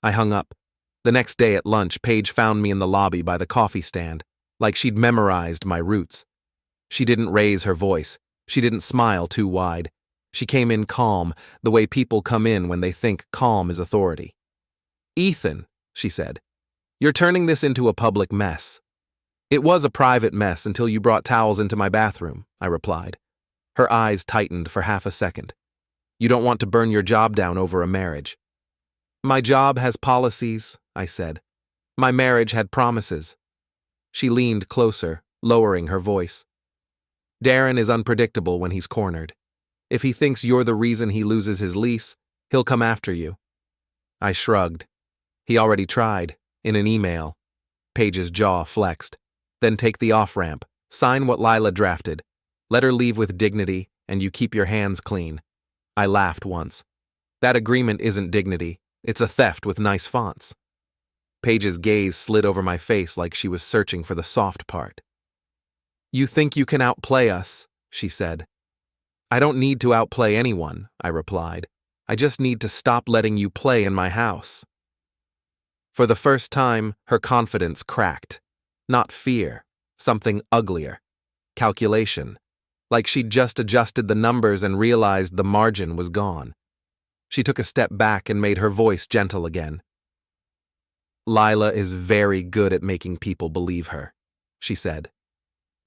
I hung up. The next day at lunch, Paige found me in the lobby by the coffee stand, like she'd memorized my roots. She didn't raise her voice. She didn't smile too wide. She came in calm, the way people come in when they think calm is authority. Ethan, she said, you're turning this into a public mess. It was a private mess until you brought towels into my bathroom, I replied. Her eyes tightened for half a second. You don't want to burn your job down over a marriage. My job has policies, I said. My marriage had promises. She leaned closer, lowering her voice. Darren is unpredictable when he's cornered. If he thinks you're the reason he loses his lease, he'll come after you. I shrugged. He already tried, in an email. Paige's jaw flexed. Then take the off-ramp, sign what Lila drafted. Let her leave with dignity, and you keep your hands clean. I laughed once. That agreement isn't dignity. It's a theft with nice fonts. Paige's gaze slid over my face like she was searching for the soft part. You think you can outplay us, she said. I don't need to outplay anyone, I replied. I just need to stop letting you play in my house." For the first time, her confidence cracked. Not fear, something uglier. Calculation. Like she'd just adjusted the numbers and realized the margin was gone. She took a step back and made her voice gentle again. "Lila is very good at making people believe her," she said.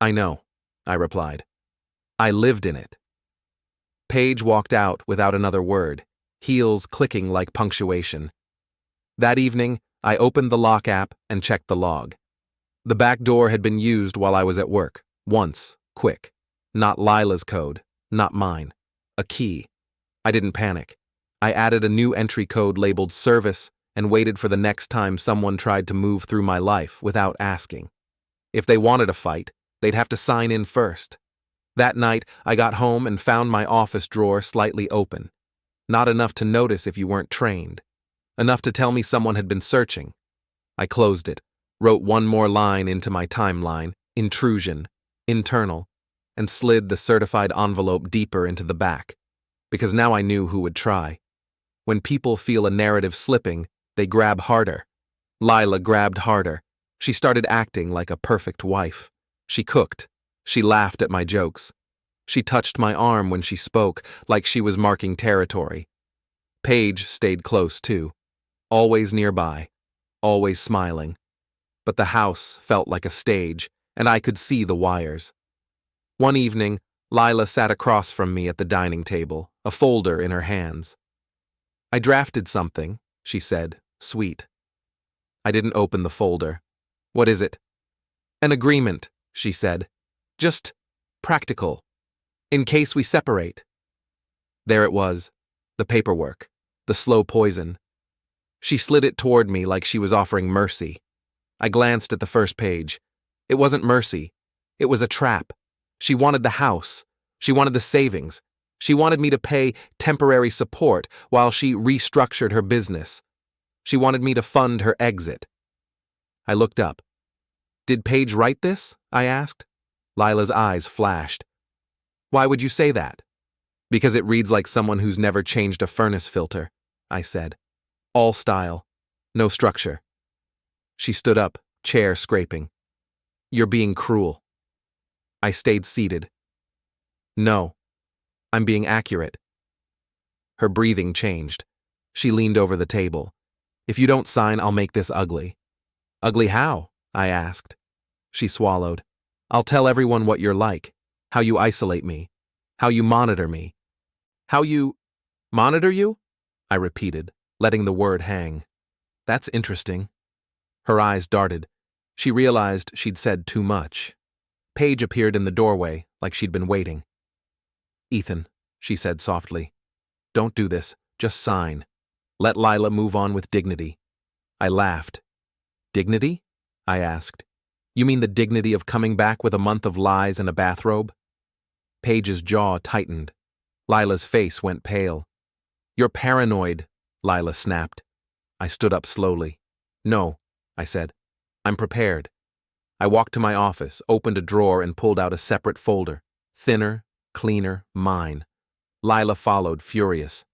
"I know," I replied. "I lived in it." Paige walked out without another word, heels clicking like punctuation. That evening, I opened the lock app and checked the log. The back door had been used while I was at work, once, quick. Not Lila's code, not mine. A key. I didn't panic. I added a new entry code labeled service and waited for the next time someone tried to move through my life without asking. If they wanted a fight, they'd have to sign in first. That night, I got home and found my office drawer slightly open. Not enough to notice if you weren't trained. Enough to tell me someone had been searching. I closed it, wrote one more line into my timeline, intrusion, internal, and slid the certified envelope deeper into the back, because now I knew who would try. When people feel a narrative slipping, they grab harder. Lila grabbed harder. She started acting like a perfect wife. She cooked. She laughed at my jokes. She touched my arm when she spoke, like she was marking territory. Paige stayed close, too. Always nearby. Always smiling. But the house felt like a stage, and I could see the wires. One evening, Lila sat across from me at the dining table, a folder in her hands. "I drafted something," she said, sweet. I didn't open the folder. "What is it?" "An agreement," she said. "Just practical. In case we separate." There it was, the paperwork, the slow poison. She slid it toward me like she was offering mercy. I glanced at the first page. It wasn't mercy. It was a trap. She wanted the house. She wanted the savings. She wanted me to pay temporary support while she restructured her business. She wanted me to fund her exit. I looked up. "Did Paige write this?" I asked. Lila's eyes flashed. "Why would you say that?" "Because it reads like someone who's never changed a furnace filter," I said. "All style. No structure." She stood up, chair scraping. "You're being cruel." I stayed seated. "No, I'm being accurate." Her breathing changed. She leaned over the table. "If you don't sign, I'll make this ugly." "Ugly how?" I asked. She swallowed. "I'll tell everyone what you're like, how you isolate me, how you monitor me." "How you monitor you?" I repeated, letting the word hang. "That's interesting." Her eyes darted. She realized she'd said too much. Paige appeared in the doorway, like she'd been waiting. "Ethan," she said softly, "don't do this. Just sign. Let Lila move on with dignity." I laughed. "Dignity?" I asked. "You mean the dignity of coming back with a month of lies and a bathrobe?" Paige's jaw tightened. Lila's face went pale. "You're paranoid," Lila snapped. I stood up slowly. "No," I said. "I'm prepared." I walked to my office, opened a drawer, and pulled out a separate folder. Thinner, cleaner, mine. Lila followed, furious.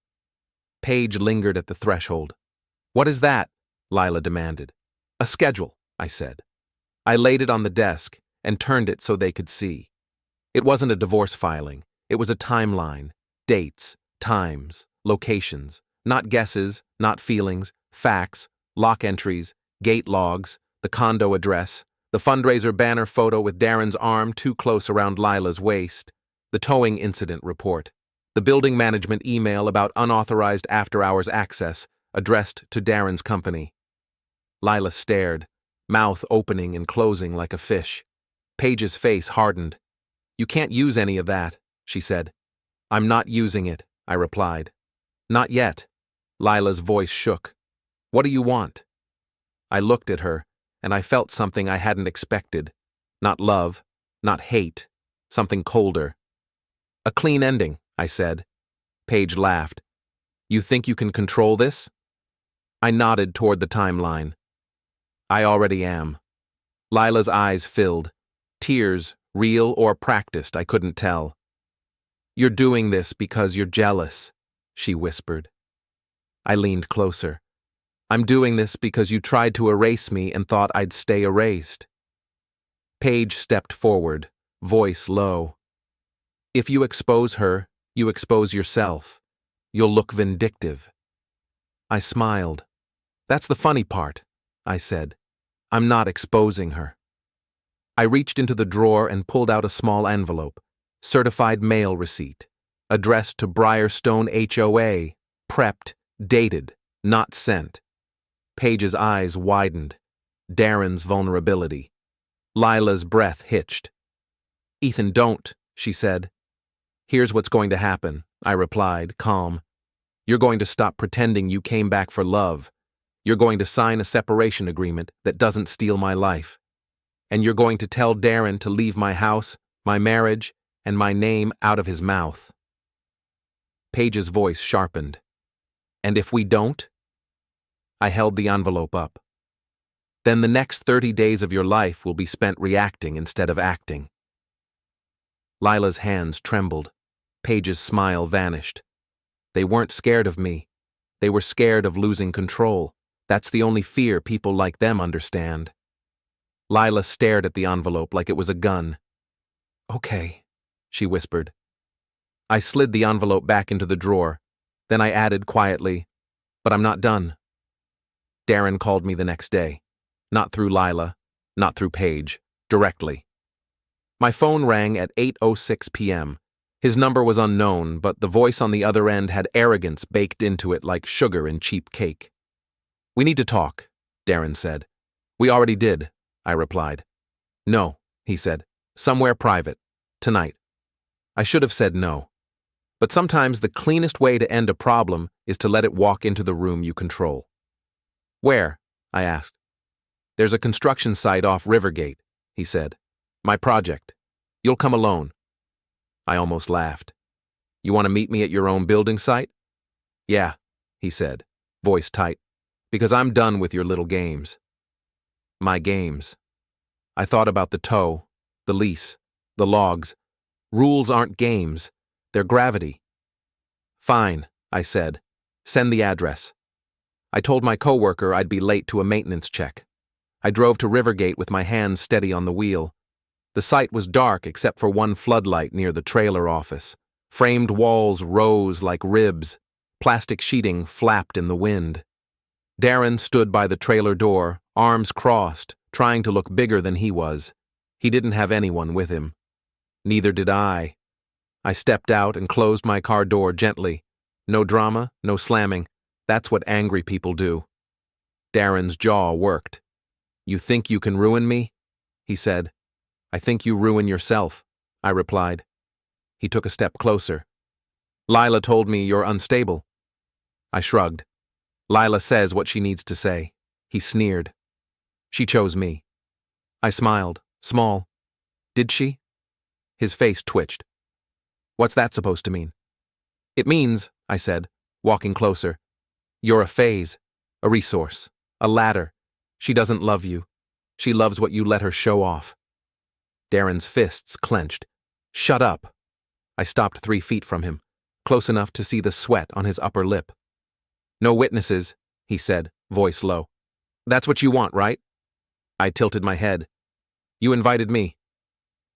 Paige lingered at the threshold. "What is that?" Lila demanded. "A schedule," I said. I laid it on the desk and turned it so they could see. It wasn't a divorce filing. It was a timeline. Dates, times, locations. Not guesses, not feelings, facts, lock entries, gate logs, the condo address, the fundraiser banner photo with Darren's arm too close around Lila's waist, the towing incident report, the building management email about unauthorized after-hours access addressed to Darren's company. Lila stared, mouth opening and closing like a fish. Paige's face hardened. "You can't use any of that," she said. "I'm not using it," I replied. "Not yet." Lila's voice shook. "What do you want?" I looked at her, and I felt something I hadn't expected. Not love, not hate, something colder. "A clean ending," I said. Paige laughed. "You think you can control this?" I nodded toward the timeline. "I already am." Lila's eyes filled. Tears, real or practiced, I couldn't tell. "You're doing this because you're jealous," she whispered. I leaned closer. I'm doing this because you tried to erase me and thought I'd stay erased. Paige stepped forward, voice low. If you expose her, you expose yourself. You'll look vindictive. I smiled. That's the funny part, I said. I'm not exposing her. I reached into the drawer and pulled out a small envelope, certified mail receipt, addressed to Briarstone HOA, prepped, dated, not sent. Paige's eyes widened. Darren's vulnerability. Lila's breath hitched. Ethan, don't, she said. Here's what's going to happen, I replied, calm. You're going to stop pretending you came back for love. You're going to sign a separation agreement that doesn't steal my life. And you're going to tell Darren to leave my house, my marriage, and my name out of his mouth. Paige's voice sharpened. And if we don't? I held the envelope up. Then the next 30 days of your life will be spent reacting instead of acting. Lila's hands trembled. Paige's smile vanished. They weren't scared of me. They were scared of losing control. That's the only fear people like them understand. Lila stared at the envelope like it was a gun. Okay, she whispered. I slid the envelope back into the drawer. Then I added quietly, but I'm not done. Darren called me the next day. Not through Lila, not through Paige, directly. My phone rang at 8:06 p.m. His number was unknown, but the voice on the other end had arrogance baked into it like sugar in cheap cake. We need to talk, Darren said. We already did, I replied. No, he said. Somewhere private. Tonight. I should have said no. But sometimes the cleanest way to end a problem is to let it walk into the room you control. Where? I asked. There's a construction site off Rivergate, he said. My project. You'll come alone. I almost laughed. You want to meet me at your own building site? Yeah, he said, voice tight, because I'm done with your little games. My games. I thought about the tow, the lease, the logs. Rules aren't games. They're gravity. Fine, I said. Send the address. I told my coworker I'd be late to a maintenance check. I drove to Rivergate with my hands steady on the wheel. The site was dark except for one floodlight near the trailer office. Framed walls rose like ribs. Plastic sheeting flapped in the wind. Darren stood by the trailer door, arms crossed, trying to look bigger than he was. He didn't have anyone with him. Neither did I. I stepped out and closed my car door gently. No drama, no slamming. That's what angry people do. Darren's jaw worked. You think you can ruin me? He said. I think you ruin yourself, I replied. He took a step closer. Lila told me you're unstable. I shrugged. Lila says what she needs to say. He sneered. She chose me. I smiled, small. Did she? His face twitched. What's that supposed to mean? It means, I said, walking closer, you're a phase, a resource, a ladder. She doesn't love you. She loves what you let her show off. Darren's fists clenched. Shut up. I stopped 3 feet from him, close enough to see the sweat on his upper lip. No witnesses, he said, voice low. That's what you want, right? I tilted my head. You invited me.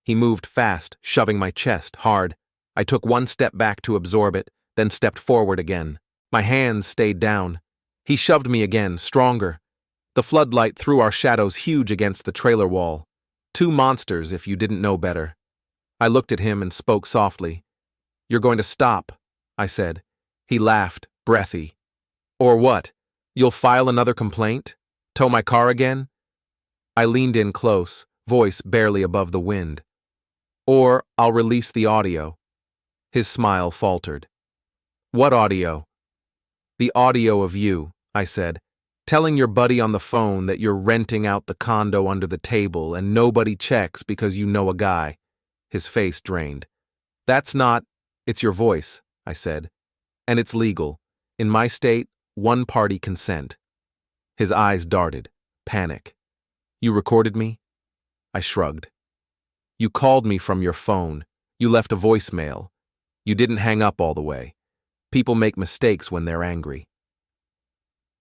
He moved fast, shoving my chest hard. I took 1 step back to absorb it, then stepped forward again. My hands stayed down. He shoved me again, stronger. The floodlight threw our shadows huge against the trailer wall. 2 monsters if you didn't know better. I looked at him and spoke softly. You're going to stop, I said. He laughed, breathy. Or what? You'll file another complaint? Tow my car again? I leaned in close, voice barely above the wind. Or I'll release the audio. His smile faltered. What audio? The audio of you, I said, telling your buddy on the phone that you're renting out the condo under the table and nobody checks because you know a guy. His face drained. That's not, it's your voice, I said. And it's legal. In my state, 1-party consent. His eyes darted. Panic. You recorded me? I shrugged. You called me from your phone. You left a voicemail. You didn't hang up all the way. People make mistakes when they're angry.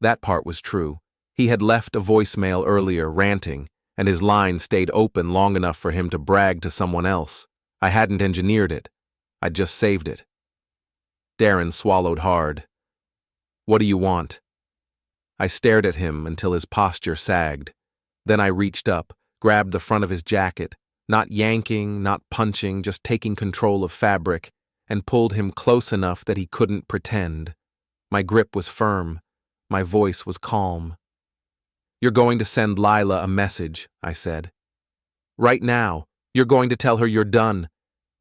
That part was true. He had left a voicemail earlier ranting, and his line stayed open long enough for him to brag to someone else. I hadn't engineered it. I'd just saved it. Darren swallowed hard. "What do you want?" I stared at him until his posture sagged. Then I reached up, grabbed the front of his jacket, not yanking, not punching, just taking control of fabric, and pulled him close enough that he couldn't pretend. My grip was firm. My voice was calm. "You're going to send Lila a message," I said. "Right now, you're going to tell her you're done,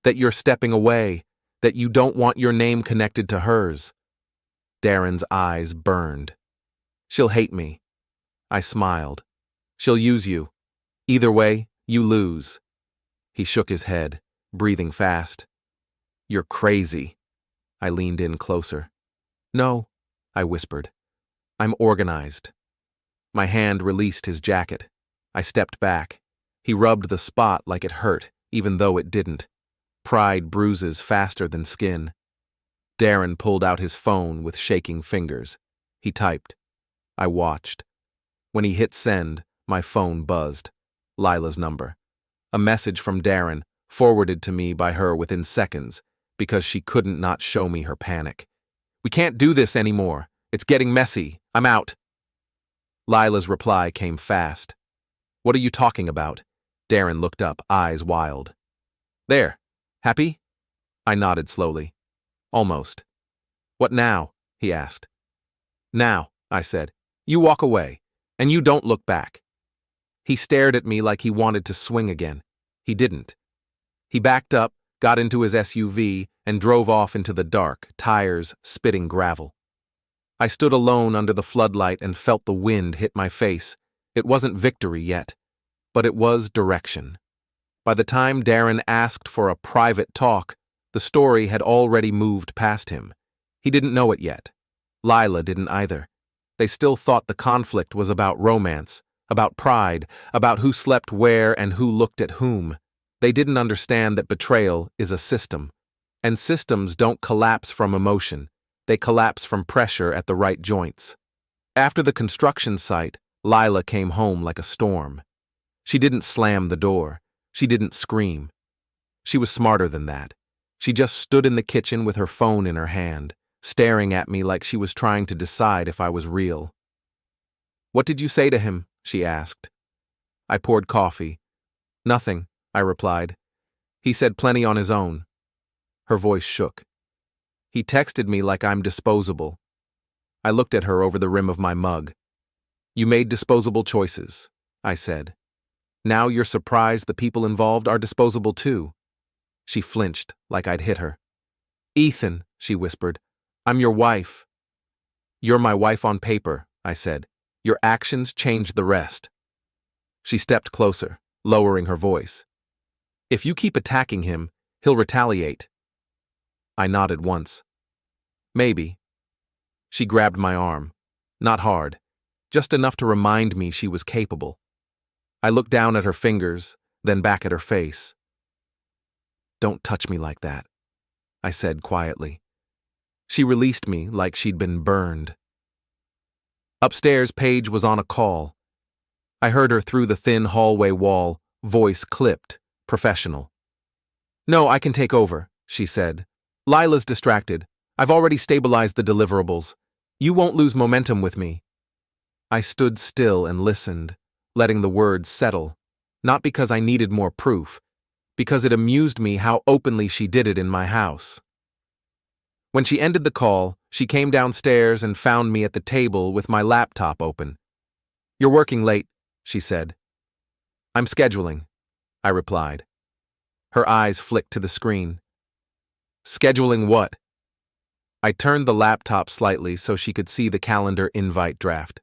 that you're stepping away, that you don't want your name connected to hers." Darren's eyes burned. "She'll hate me." I smiled. "She'll use you. Either way, you lose." He shook his head, breathing fast. "You're crazy." I leaned in closer. "No," I whispered. "I'm organized." My hand released his jacket. I stepped back. He rubbed the spot like it hurt, even though it didn't. Pride bruises faster than skin. Darren pulled out his phone with shaking fingers. He typed. I watched. When he hit send, my phone buzzed. Lila's number. A message from Darren, forwarded to me by her within seconds, because she couldn't not show me her panic. "We can't do this anymore. It's getting messy. I'm out." Lila's reply came fast. "What are you talking about?" Darren looked up, eyes wild. "There. Happy?" I nodded slowly. "Almost." "What now?" he asked. "Now," I said. "You walk away, and you don't look back." He stared at me like he wanted to swing again. He didn't. He backed up, got into his SUV, and drove off into the dark, tires spitting gravel. I stood alone under the floodlight and felt the wind hit my face. It wasn't victory yet, but it was direction. By the time Darren asked for a private talk, the story had already moved past him. He didn't know it yet. Lila didn't either. They still thought the conflict was about romance, about pride, about who slept where and who looked at whom. They didn't understand that betrayal is a system. And systems don't collapse from emotion. They collapse from pressure at the right joints. After the construction site, Lila came home like a storm. She didn't slam the door. She didn't scream. She was smarter than that. She just stood in the kitchen with her phone in her hand, staring at me like she was trying to decide if I was real. "What did you say to him?" she asked. I poured coffee. "Nothing," I replied. "He said plenty on his own." Her voice shook. "He texted me like I'm disposable." I looked at her over the rim of my mug. "You made disposable choices," I said. "Now you're surprised the people involved are disposable too." She flinched like I'd hit her. "Ethan," she whispered, "I'm your wife." "You're my wife on paper," I said. "Your actions change the rest." She stepped closer, lowering her voice. "If you keep attacking him, he'll retaliate." I nodded once. "Maybe." She grabbed my arm. Not hard, just enough to remind me she was capable. I looked down at her fingers, then back at her face. "Don't touch me like that," I said quietly. She released me like she'd been burned. Upstairs, Paige was on a call. I heard her through the thin hallway wall, voice clipped, professional. "No, I can take over," she said. "Lila's distracted. I've already stabilized the deliverables. You won't lose momentum with me." I stood still and listened, letting the words settle, not because I needed more proof, because it amused me how openly she did it in my house. When she ended the call, she came downstairs and found me at the table with my laptop open. "You're working late," she said. "I'm scheduling," I replied. Her eyes flicked to the screen. "Scheduling what?" I turned the laptop slightly so she could see the calendar invite draft.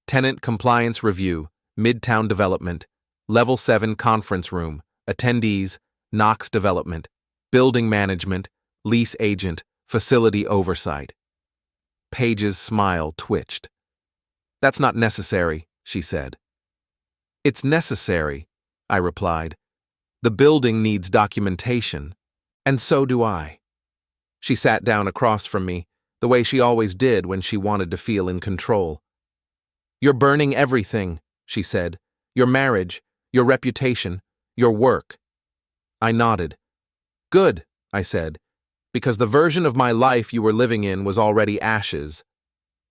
"Tenant Compliance Review, Midtown Development, Level 7 Conference Room, Attendees, Knox Development, Building Management, Lease Agent, Facility Oversight." Paige's smile twitched. "That's not necessary," she said. "It's necessary," I replied. "The building needs documentation, and so do I." She sat down across from me, the way she always did when she wanted to feel in control. "You're burning everything," she said. "Your marriage, your reputation, your work." I nodded. "Good," I said, "because the version of my life you were living in was already ashes."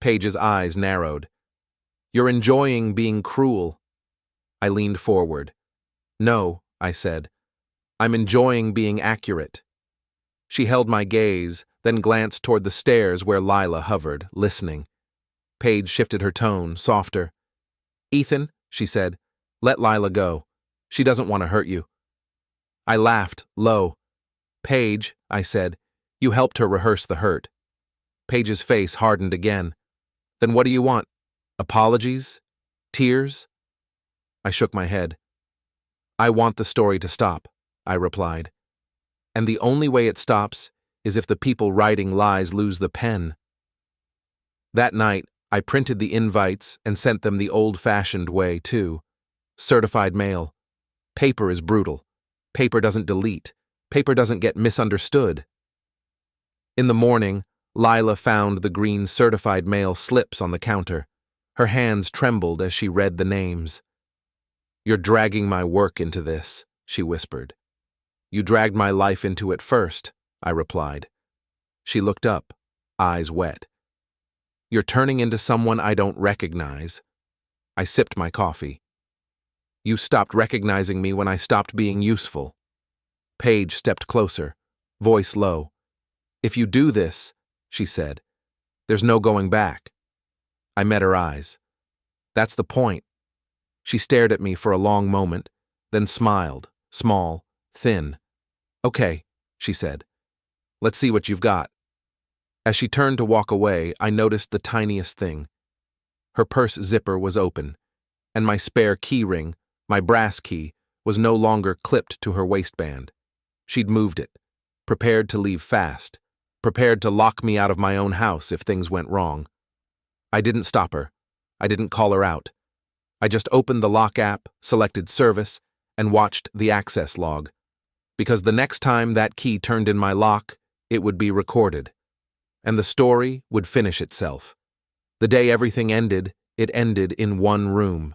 Paige's eyes narrowed. "You're enjoying being cruel." I leaned forward. "No," I said. "I'm enjoying being accurate." She held my gaze, then glanced toward the stairs where Lila hovered, listening. Paige shifted her tone, softer. "Ethan," she said, "let Lila go. She doesn't want to hurt you." I laughed, low. "Paige," I said, "you helped her rehearse the hurt." Paige's face hardened again. "Then what do you want? Apologies? Tears?" I shook my head. "I want the story to stop," I replied. "And the only way it stops is if the people writing lies lose the pen." That night, I printed the invites and sent them the old-fashioned way, too. Certified mail. Paper is brutal. Paper doesn't delete. Paper doesn't get misunderstood. In the morning, Lila found the green certified mail slips on the counter. Her hands trembled as she read the names. "You're dragging my work into this," she whispered. "You dragged my life into it first," I replied. She looked up, eyes wet. "You're turning into someone I don't recognize." I sipped my coffee. "You stopped recognizing me when I stopped being useful." Paige stepped closer, voice low. "If you do this," she said, "there's no going back." I met her eyes. "That's the point." She stared at me for a long moment, then smiled, small, thin. "Okay," she said. "Let's see what you've got." As she turned to walk away, I noticed the tiniest thing. Her purse zipper was open, and my spare key ring, my brass key, was no longer clipped to her waistband. She'd moved it, prepared to leave fast, prepared to lock me out of my own house if things went wrong. I didn't stop her. I didn't call her out. I just opened the lock app, selected service, and watched the access log. Because the next time that key turned in my lock, it would be recorded. And the story would finish itself. The day everything ended, it ended in one room.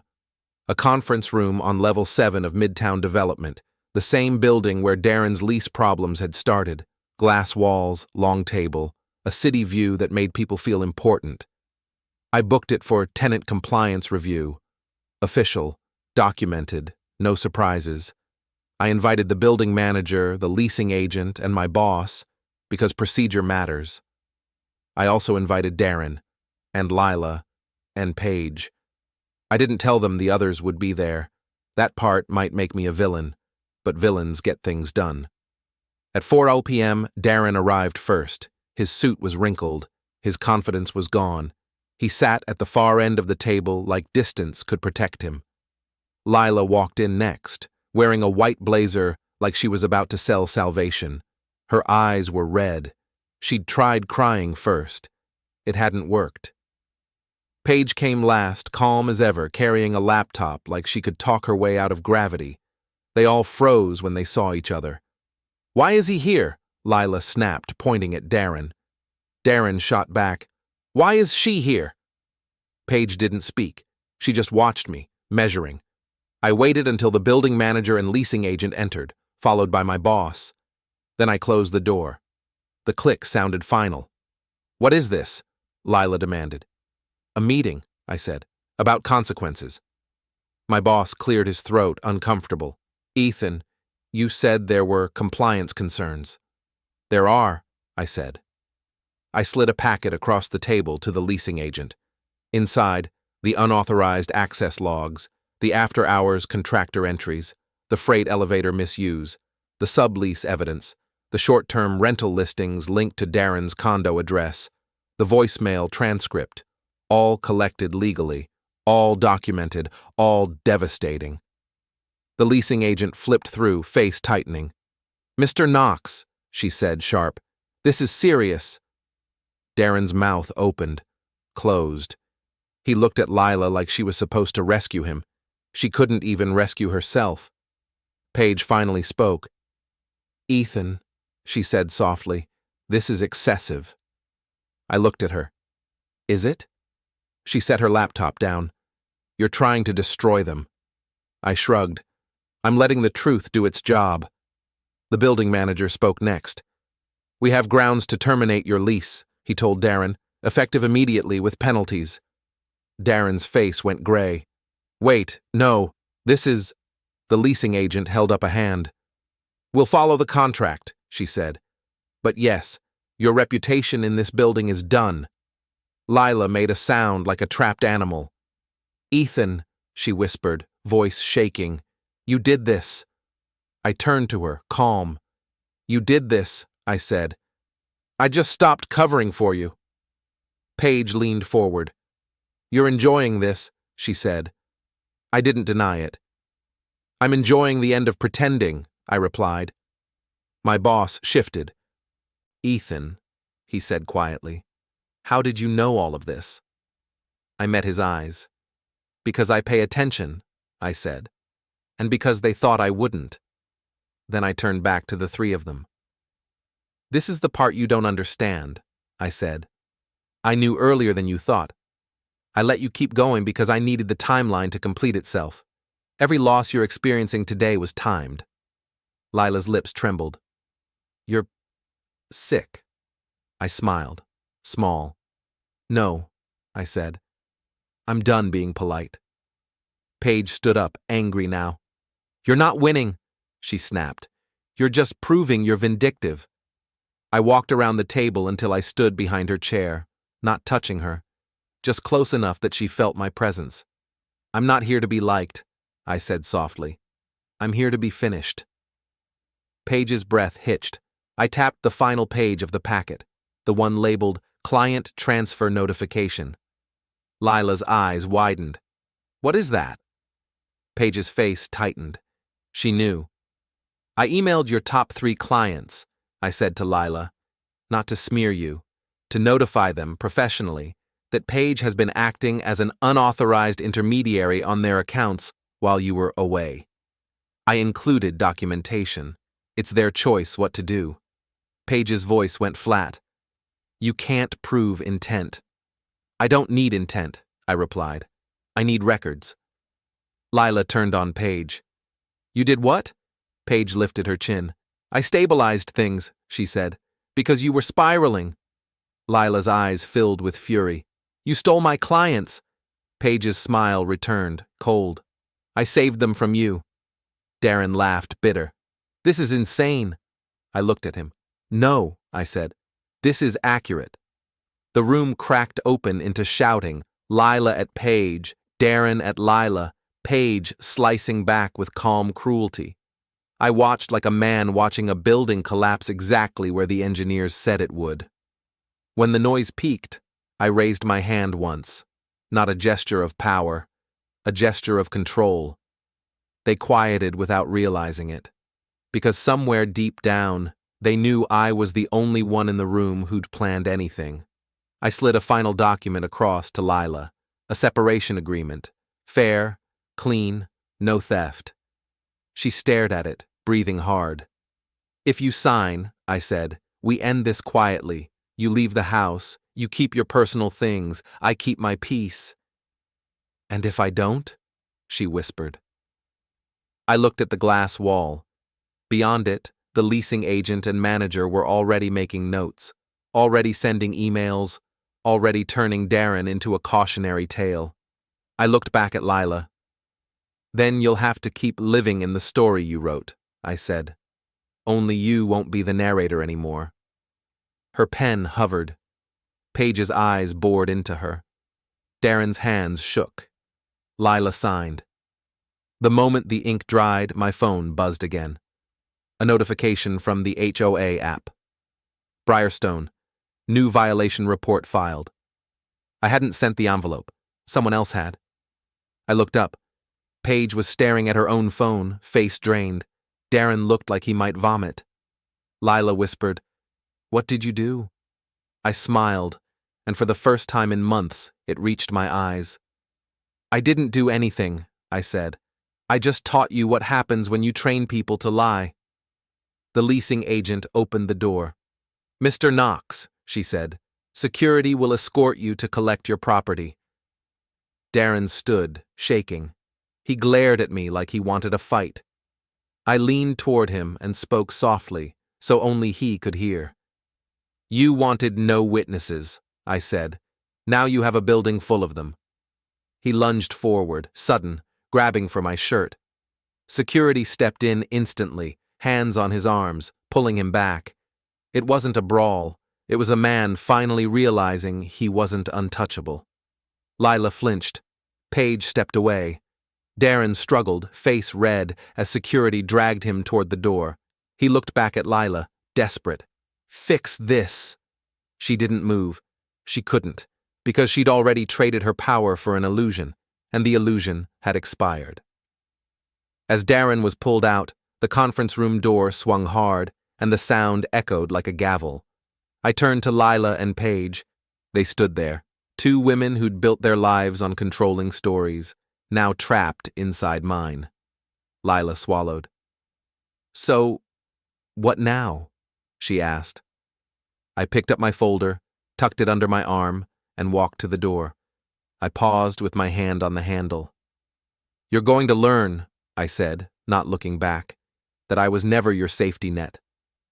A conference room on level 7 of Midtown Development, the same building where Darren's lease problems had started. Glass walls, long table, a city view that made people feel important. I booked it for tenant compliance review. Official, documented, no surprises. I invited the building manager, the leasing agent, and my boss, because procedure matters. I also invited Darren, and Lila, and Paige. I didn't tell them the others would be there. That part might make me a villain, but villains get things done. At 4 p.m., Darren arrived first. His suit was wrinkled. His confidence was gone. He sat at the far end of the table like distance could protect him. Lila walked in next, wearing a white blazer like she was about to sell salvation. Her eyes were red. She'd tried crying first. It hadn't worked. Paige came last, calm as ever, carrying a laptop like she could talk her way out of gravity. They all froze when they saw each other. "Why is he here?" Lila snapped, pointing at Darren. Darren shot back, "Why is she here?" Paige didn't speak. She just watched me, measuring. I waited until the building manager and leasing agent entered, followed by my boss. Then I closed the door. The click sounded final. "What is this?" Lila demanded. "A meeting," I said, "about consequences." My boss cleared his throat, uncomfortable. "Ethan, you said there were compliance concerns." "There are," I said. I slid a packet across the table to the leasing agent. Inside, the unauthorized access logs, the after-hours contractor entries, the freight elevator misuse, the sublease evidence, the short-term rental listings linked to Darren's condo address, the voicemail transcript, all collected legally, all documented, all devastating. The leasing agent flipped through, face tightening. "Mr. Knox," she said, sharp, "this is serious." Darren's mouth opened, closed. He looked at Lila like she was supposed to rescue him. She couldn't even rescue herself. Paige finally spoke. "Ethan," she said softly, "this is excessive." I looked at her. Is it? She set her laptop down. You're trying to destroy them. I shrugged. I'm letting the truth do its job. The building manager spoke next. We have grounds to terminate your lease, he told Darren, effective immediately with penalties. Darren's face went gray. Wait, no, this is... The leasing agent held up a hand. We'll follow the contract, she said. But yes, your reputation in this building is done. Lila made a sound like a trapped animal. Ethan, she whispered, voice shaking. You did this. I turned to her, calm. You did this, I said. I just stopped covering for you. Paige leaned forward. You're enjoying this, she said. I didn't deny it. I'm enjoying the end of pretending, I replied. My boss shifted. Ethan, he said quietly, how did you know all of this? I met his eyes. Because I pay attention, I said, and because they thought I wouldn't. Then I turned back to the three of them. This is the part you don't understand, I said. I knew earlier than you thought. I let you keep going because I needed the timeline to complete itself. Every loss you're experiencing today was timed. Lila's lips trembled. You're sick. I smiled, small. No, I said. I'm done being polite. Paige stood up, angry now. You're not winning, she snapped. You're just proving you're vindictive. I walked around the table until I stood behind her chair, not touching her, just close enough that she felt my presence. I'm not here to be liked, I said softly. I'm here to be finished. Paige's breath hitched. I tapped the final page of the packet, the one labeled Client Transfer Notification. Lila's eyes widened. What is that? Paige's face tightened. She knew. I emailed your top 3 clients, I said to Lila, not to smear you, to notify them professionally that Paige has been acting as an unauthorized intermediary on their accounts while you were away. I included documentation. It's their choice what to do. Paige's voice went flat. You can't prove intent. I don't need intent, I replied. I need records. Lila turned on Paige. You did what? Paige lifted her chin. I stabilized things, she said, because you were spiraling. Lila's eyes filled with fury. You stole my clients. Paige's smile returned, cold. I saved them from you. Darren laughed, bitter. This is insane. I looked at him. No, I said. This is accurate. The room cracked open into shouting, Lila at Paige, Darren at Lila, Paige slicing back with calm cruelty. I watched like a man watching a building collapse exactly where the engineers said it would. When the noise peaked, I raised my hand once, not a gesture of power, a gesture of control. They quieted without realizing it, because somewhere deep down, they knew I was the only one in the room who'd planned anything. I slid a final document across to Lila, a separation agreement, fair, clean, no theft. She stared at it, breathing hard. If you sign, I said, we end this quietly. You leave the house, you keep your personal things, I keep my peace. And if I don't? She whispered. I looked at the glass wall. Beyond it, the leasing agent and manager were already making notes, already sending emails, already turning Darren into a cautionary tale. I looked back at Lila. Then you'll have to keep living in the story you wrote, I said. Only you won't be the narrator anymore. Her pen hovered. Paige's eyes bored into her. Darren's hands shook. Lila signed. The moment the ink dried, my phone buzzed again. A notification from the HOA app. Briarstone. New violation report filed. I hadn't sent the envelope. Someone else had. I looked up. Paige was staring at her own phone, face drained. Darren looked like he might vomit. Lila whispered, "What did you do?" I smiled, and for the first time in months, it reached my eyes. "I didn't do anything," I said. "I just taught you what happens when you train people to lie." The leasing agent opened the door. "Mr. Knox," she said, Security will escort you to collect your property. Darren stood, shaking. He glared at me like he wanted a fight. I leaned toward him and spoke softly, so only he could hear. You wanted no witnesses, I said. Now you have a building full of them. He lunged forward, sudden, grabbing for my shirt. Security stepped in instantly, hands on his arms, pulling him back. It wasn't a brawl. It was a man finally realizing he wasn't untouchable. Lila flinched. Paige stepped away. Darren struggled, face red, as security dragged him toward the door. He looked back at Lila, desperate. Fix this. She didn't move. She couldn't, because she'd already traded her power for an illusion, and the illusion had expired. As Darren was pulled out, the conference room door swung hard, and the sound echoed like a gavel. I turned to Lila and Paige. They stood there, two women who'd built their lives on controlling stories, now trapped inside mine. Lila swallowed. So, what now? She asked. I picked up my folder, tucked it under my arm, and walked to the door. I paused with my hand on the handle. You're going to learn, I said, not looking back, that I was never your safety net.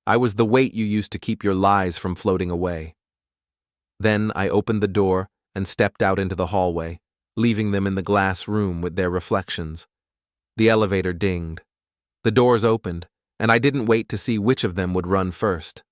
I was the weight you used to keep your lies from floating away. Then I opened the door and stepped out into the hallway, leaving them in the glass room with their reflections. The elevator dinged. The doors opened, and I didn't wait to see which of them would run first.